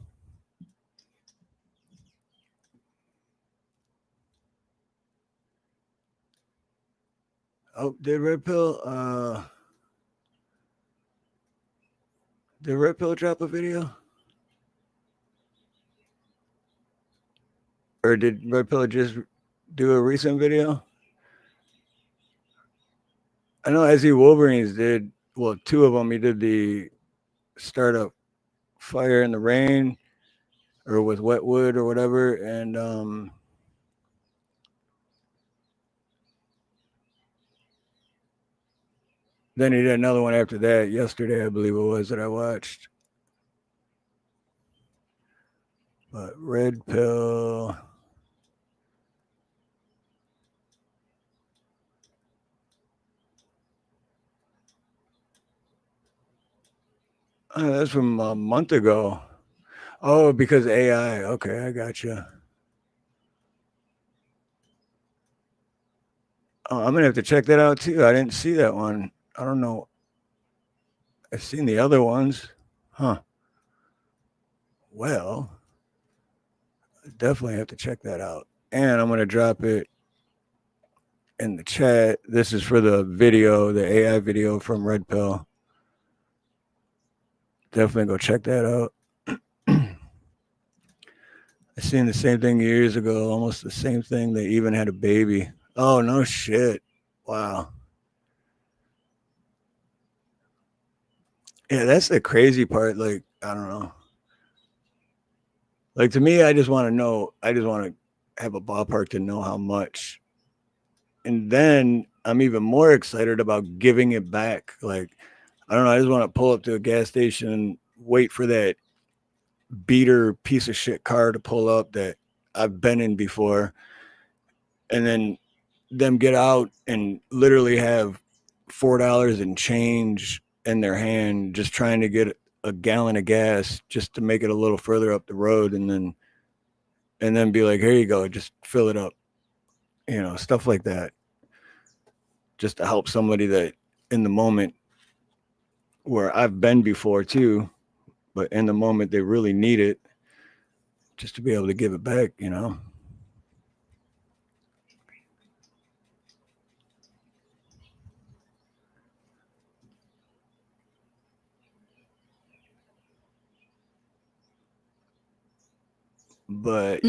Oh, did Red Pill drop a video? Or did Red Pill just do a recent video? I know SE Wolverines did, well, 2 of them. He did the startup fire in the rain or with wet wood or whatever. And then he did another one after that yesterday, I believe it was, that I watched. But red pill. That's from a month ago. Oh, because AI. Okay, I got you. Oh, I'm gonna have to check that out too. I didn't see that one. I don't know. I've seen the other ones. Huh. Well, I definitely have to check that out. And I'm gonna drop it in the chat. This is for the video, the AI video from Red Pill. Definitely go check that out. I seen the same thing years ago, almost the same thing. They even had a baby. Oh, no shit. Wow. Yeah, that's the crazy part. Like, I don't know. Like, to me, I just want to know. I just want to have a ballpark to know how much. And then I'm even more excited about giving it back. Like, I don't know. I just want to pull up to a gas station and wait for that beater piece of shit car to pull up that I've been in before. And then them get out and literally have $4 and change in their hand, just trying to get a gallon of gas just to make it a little further up the road, and then be like, here you go, just fill it up, stuff like that, just to help somebody that in the moment, where I've been before too, but in the moment they really need it, just to be able to give it back. But we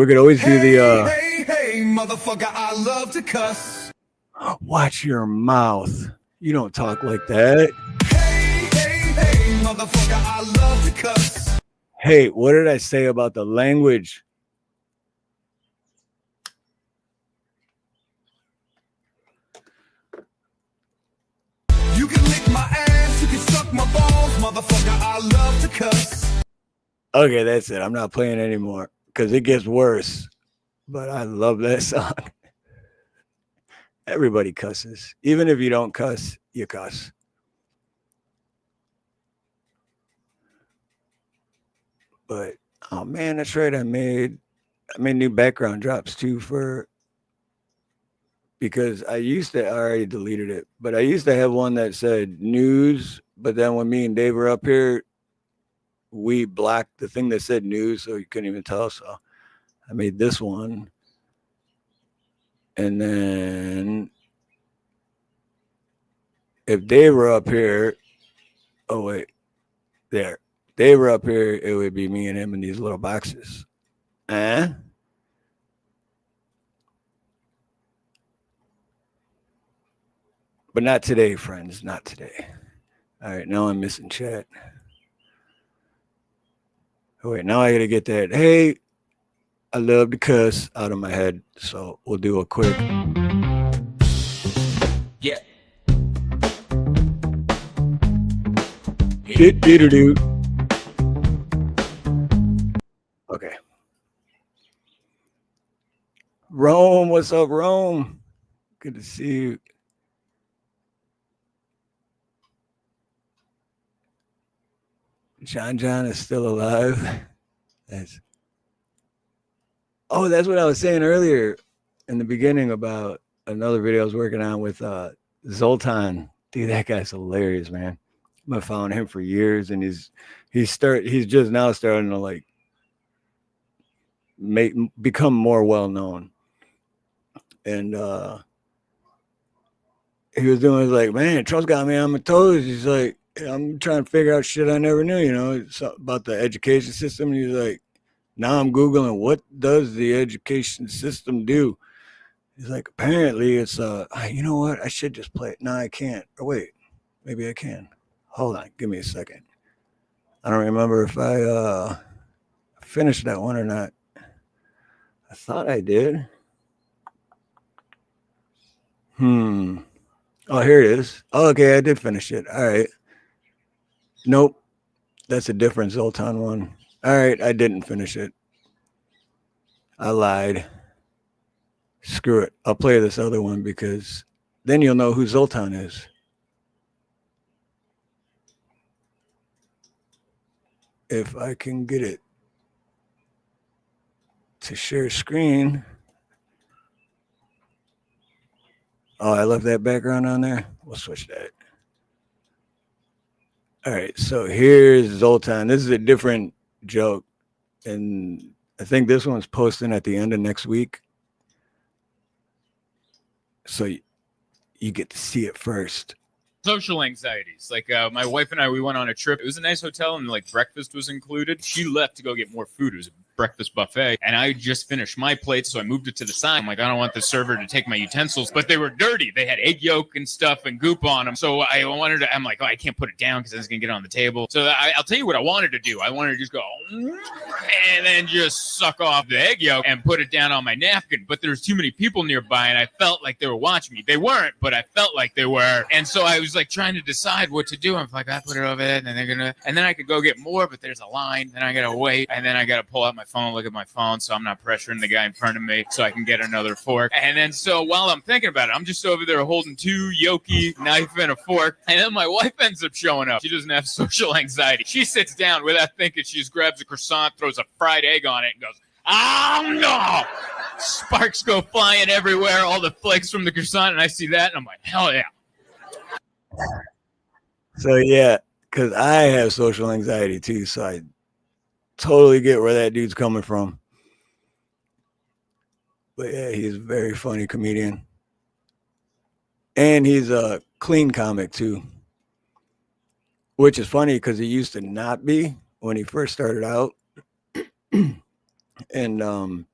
could always do the Hey, motherfucker, I love to cuss. watch your mouth. You don't talk like that. Hey, motherfucker, I love to cuss. Hey, what did I say about the language? You can lick my ass, you can suck my balls, motherfucker, I love to cuss. Okay, that's it. I'm not playing anymore because it gets worse. But I love that song. Everybody cusses. Even if you don't cuss, you cuss. But oh man, that's right. I made new background drops too because I already deleted it, but I used to have one that said news, but then when me and Dave were up here, we blocked the thing that said news, so you couldn't even tell. So I made this one. And then if Dave were up here, oh wait, there. They were up here, it would be me and him in these little boxes. But not today, friends. Not today. All right, now I'm missing chat. Oh, wait, now I got to get that. Hey, I love to cuss out of my head. So we'll do a quick. Yeah. Do. Okay. Rome, what's up, Rome? Good to see you. John is still alive. That's what I was saying earlier in the beginning about another video I was working on with Zoltan. Dude, that guy's hilarious, man. I've followed him for years, and he's just now starting to like become more well known. And he was doing like, man, Trump's got me on my toes. He's like, I'm trying to figure out shit I never knew, about the education system. And he's like, now I'm Googling, what does the education system do? He's like, apparently it's, you know what? I should just play it. No, I can't. Or wait, maybe I can. Hold on. Give me a second. I don't remember if I finished that one or not. I thought I did. Oh, here it is. Oh, okay, I did finish it. All right. Nope. That's a different Zoltan one. All right, I didn't finish it. I lied. Screw it. I'll play this other one because then you'll know who Zoltan is. If I can get it to share screen. Oh, I left that background on there. We'll switch that. All right, so here's Zoltan. This is a different joke. And I think this one's posting at the end of next week. So you get to see it first. Social anxieties. Like my wife and I, we went on a trip. It was a nice hotel and like breakfast was included. She left to go get more food. It was a breakfast buffet and I just finished my plate, so I moved it to the side. I'm like, I don't want the server to take my utensils, but they were dirty. They had egg yolk and stuff and goop on them. So I'm like, oh, I can't put it down because it's gonna get on the table. So I'll tell you what I wanted to do. I wanted to just go and then just suck off the egg yolk and put it down on my napkin. But there's too many people nearby and I felt like they were watching me. They weren't, but I felt like they were. And so I was like trying to decide what to do. I'm like, I put it over there, and then I could go get more, but there's a line. Then I gotta wait, and then I gotta pull out my phone, look at my phone, so I'm not pressuring the guy in front of me, so I can get another fork. And then so while I'm thinking about it, I'm just over there holding two yolky knife and a fork, and then my wife ends up showing up. She doesn't have social anxiety. She sits down without thinking. She just grabs a croissant, throws a fried egg on it, and goes, oh no! Sparks go flying everywhere, all the flakes from the croissant, and I see that, and I'm like, hell yeah. So yeah, because I have social anxiety too, so I totally get where that dude's coming from. But yeah, he's a very funny comedian. And he's a clean comic too. Which is funny because he used to not be when he first started out. And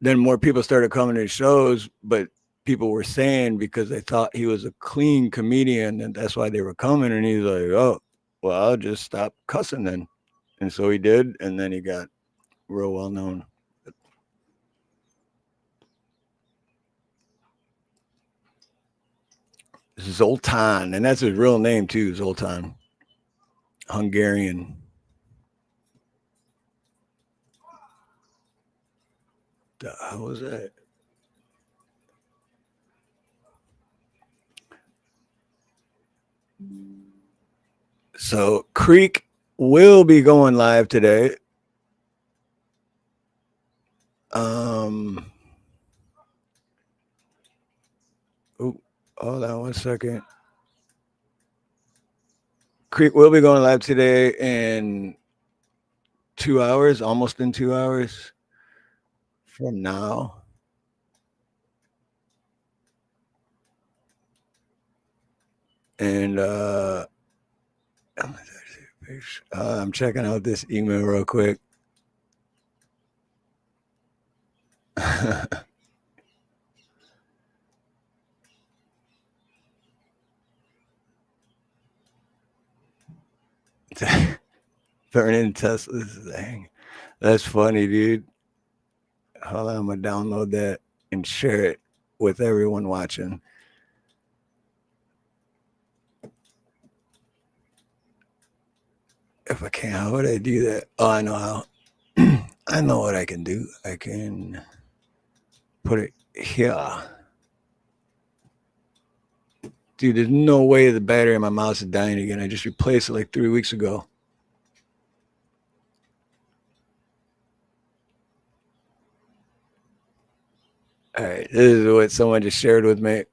then more people started coming to shows, but people were saying because they thought he was a clean comedian and that's why they were coming. And he's like, oh, well, I'll just stop cussing then. And so he did. And then he got real well known. Zoltan. And that's his real name too, Zoltan. Hungarian. How was that? So Creek will be going live today. Hold on one second. Creek will be going live today in 2 hours, almost in 2 hours from now. And I'm checking out this email real quick. Burning Teslas. Dang. That's funny, dude. Hold on, I'm gonna download that and share it with everyone watching. If I can, how would I do that? Oh, I know how. I know what I can do. I can put it here. Dude, there's no way the battery in my mouse is dying again. I just replaced it like 3 weeks ago. All right, this is what someone just shared with me. It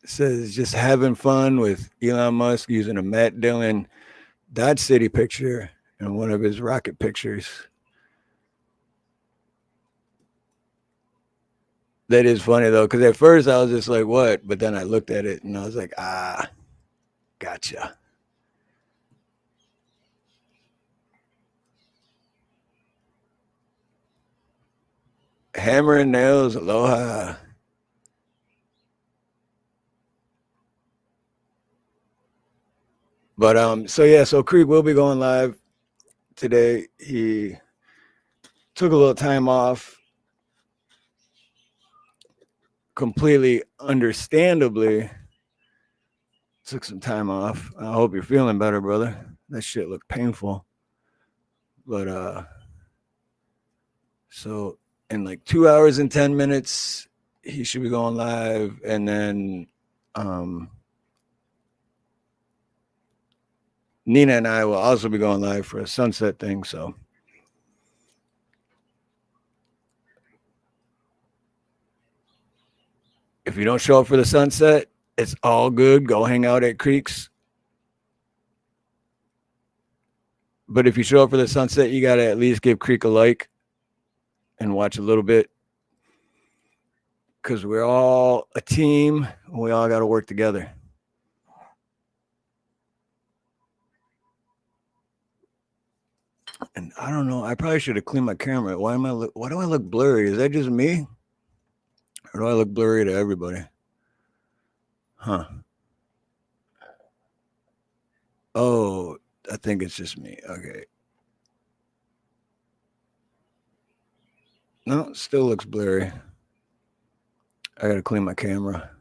says just having fun with Elon Musk using a Matt Dillon Dodge City picture in one of his rocket pictures. That is funny though, because at first I was just like, what? But then I looked at it and I was like, gotcha. Hammer and nails, aloha. But so Creek will be going live today. He took a little time off, completely understandably took some time off. I hope you're feeling better, brother. That shit looked painful. But so in like 2 hours and 10 minutes, he should be going live. And then Nina and I will also be going live for a sunset thing. So if you don't show up for the sunset, it's all good. Go hang out at Creeks. But if you show up for the sunset, you got to at least give Creek a like and watch a little bit. Because we're all a team. And we all got to work together. And I don't know. I probably should have cleaned my camera. Why do I look blurry? Is that just me? Or do I look blurry to everybody? Huh. Oh, I think it's just me. Okay. No, it still looks blurry. I gotta clean my camera.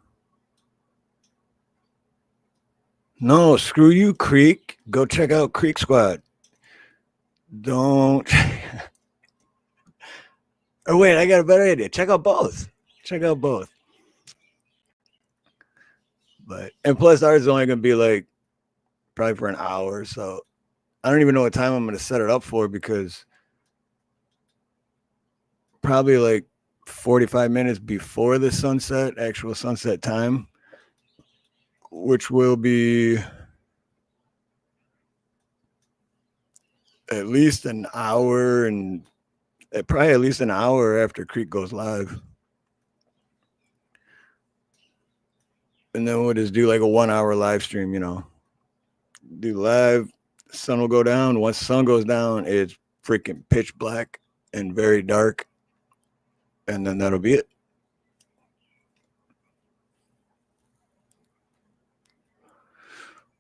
No, screw you, Creek. Go check out Creek Squad. Don't. Oh, wait, I got a better idea. Check out both. And plus, ours is only gonna be like probably for an hour. So I don't even know what time I'm gonna set it up for, because probably like 45 minutes before the sunset, actual sunset time, which will be at least an hour, and probably at least an hour after Creek goes live. And then we'll just do like a 1 hour live stream, do live. Sun will go down. Once the sun goes down, it's freaking pitch black and very dark. And then that'll be it.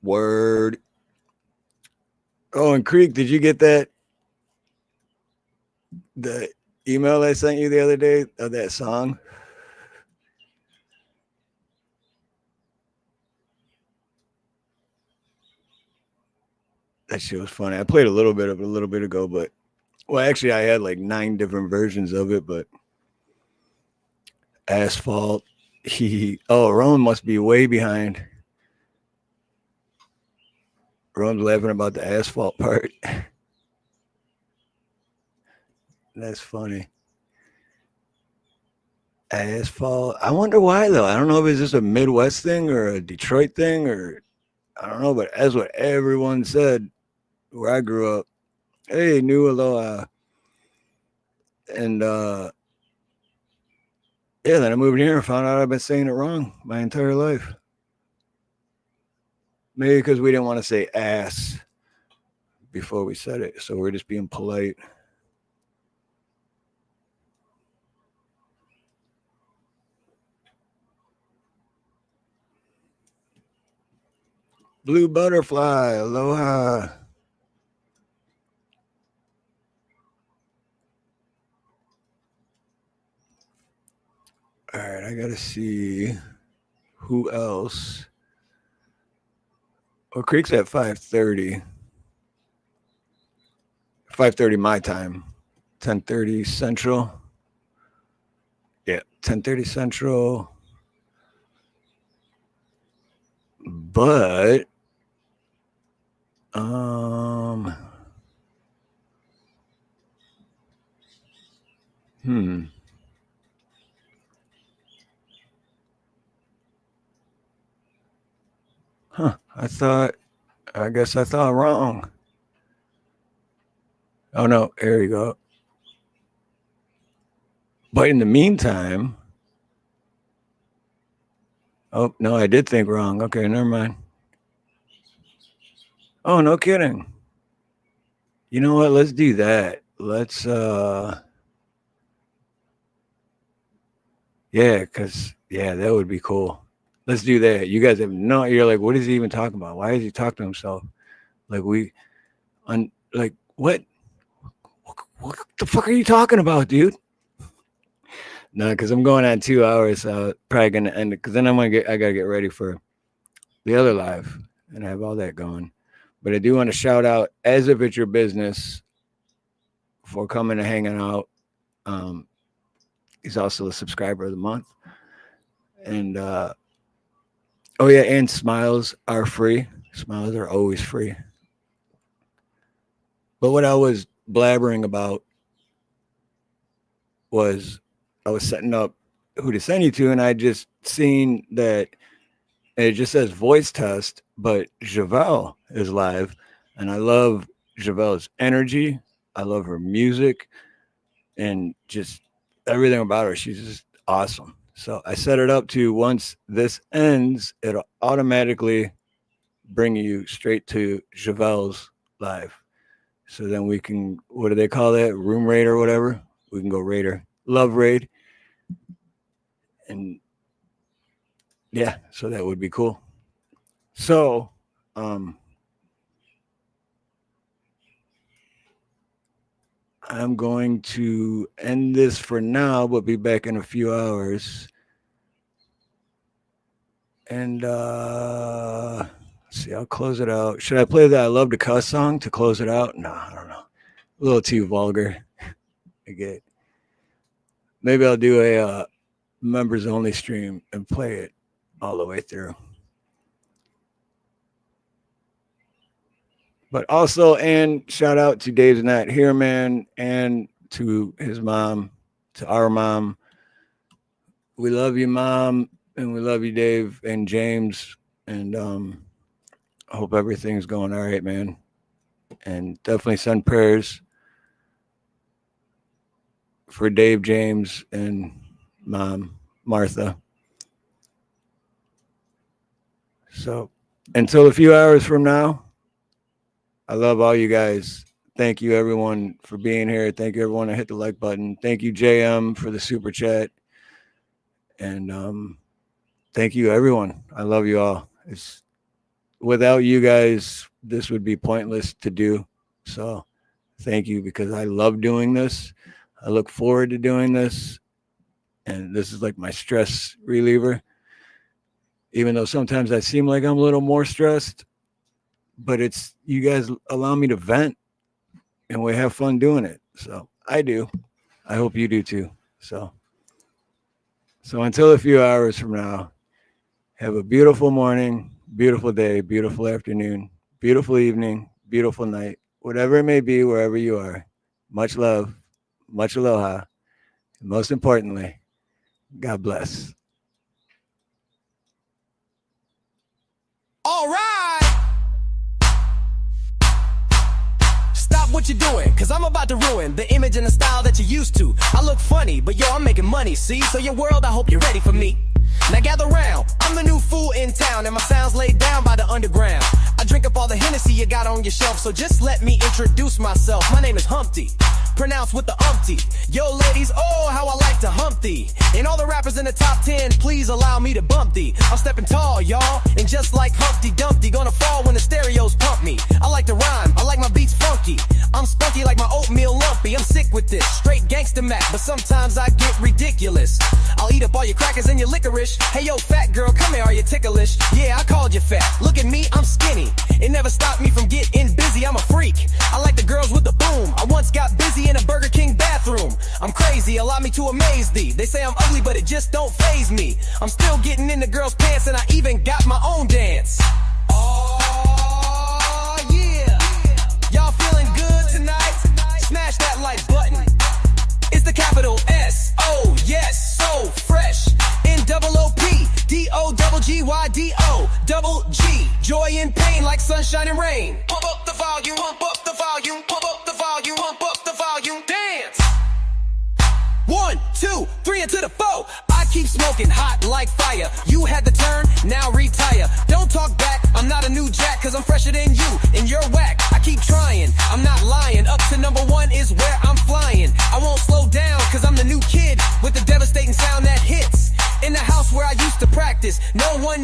Word. Oh, and Creek, did you get that? The email I sent you the other day of that song? That shit was funny. I played a little bit of it a little bit ago, but actually I had like 9 different versions of it, but Asphalt. Roan must be way behind. Roan's laughing about the asphalt part. That's funny. Asphalt. I wonder why though. I don't know if it's just a Midwest thing or a Detroit thing, or I don't know, but that's what everyone said where I grew up. Hey, new Aloha. And yeah, then I moved here and found out I've been saying it wrong my entire life. Maybe because we didn't want to say ass before we said it, so we're just being polite. Blue butterfly, aloha. All right, I gotta see who else. Well, Creek's at 5:30. 5:30 my time. 10:30 Central. Yeah, 10:30 Central. But I guess I thought wrong. Oh no, there you go. But in the meantime, oh no, I did think wrong. Okay, never mind. Oh, no kidding. You know what? Let's do that. Let's yeah, that would be cool. Let's do that. You guys have no. You're like, what is he even talking about? Why is he talking to himself? Like like what? What the fuck are you talking about, dude? No, because I'm going on 2 hours. So probably gonna end it because then I gotta get ready for the other live and I have all that going. But I do want to shout out As If It's Your Business for coming and hanging out. He's also a subscriber of the month. And oh yeah, and smiles are free. Smiles are always free. But what I was blabbering about was I was setting up who to send you to, and I just seen that it just says voice test, but Javelle is live, and I love Javelle's energy. I love her music and just everything about her. She's just awesome. So I set it up to once this ends, it'll automatically bring you straight to Javelle's live. So then we can, what do they call that? Room raid or whatever. We can go raid her. Love raid. And yeah, so that would be cool. So, I'm going to end this for now, but be back in a few hours. And let's see, I'll close it out. Should I play the I Love to Cuss song to close it out? No, I don't know. A little too vulgar. Okay. Maybe I'll do a members only stream and play it all the way through. But also, and shout out to Dave's Not Here, man, and to his mom, to our mom. We love you, Mom, and we love you, Dave and James. And I hope everything's going all right, man. And definitely send prayers for Dave, James, and Mom, Martha. So until a few hours from now, I love all you guys. Thank you, everyone, for being here. Thank you, everyone, that hit the like button. Thank you, JM, for the super chat. And thank you, everyone. I love you all. Without you guys, this would be pointless to do. So thank you, because I love doing this. I look forward to doing this. And this is like my stress reliever. Even though sometimes I seem like I'm a little more stressed, but it's, you guys allow me to vent and we have fun doing it. So I do. I hope you do too. So until a few hours from now, have a beautiful morning, beautiful day, beautiful afternoon, beautiful evening, beautiful night, whatever it may be, wherever you are. Much love, much aloha. And most importantly, God bless. All right. Stop what you're doing, cause I'm about to ruin the image and the style that you're used to. I look funny, but yo, I'm making money, see? So your world, I hope you're ready for me. Now gather round, I'm the new fool in town, and my sound's laid down by the underground. I drink up all the Hennessy you got on your shelf, so just let me introduce myself. My name is Humpty, pronounced with the umpty. Yo ladies, oh how I like to hump thee. And all the rappers in the top 10, please allow me to bump thee. I'm stepping tall, y'all, and just like Humpty Dumpty, gonna fall when the stereos pump me. I like to rhyme, I like my beats funky. I'm spunky like my oatmeal lumpy. I'm sick with this, straight gangster Mac, but sometimes I get ridiculous. I'll eat up all your crackers and your licorice. Hey yo fat girl, come here, are you ticklish? Yeah, I called you fat, look at me, I'm skinny. It never stopped me from getting busy, I'm a freak. I like the girls with the boom, I once got busy in a Burger King bathroom. I'm crazy, allow me to amaze thee. They say I'm ugly, but it just don't faze me. I'm still getting in the girls' pants, and I even got my own dance. Oh yeah, y'all feeling good tonight? Smash that like button. It's the capital S-O, yes, so fresh. N-double-O-P-D-O-double-G-Y-D-O, double G. Joy and pain like sunshine and rain. Pump up the volume, pump up the volume, pump up the volume, pump up the volume. Dance! 1, 2, 3 into the 4. I keep smoking hot like fire. You had the turn, now retire. Don't talk back, I'm not a new jack, cause I'm fresher than you, and you're whack. I keep trying, I'm not lying. Up to number 1 is where I'm flying. I won't slow down, cause I'm the new kid with the devastating sound that hits. In the house where I used to practice, no one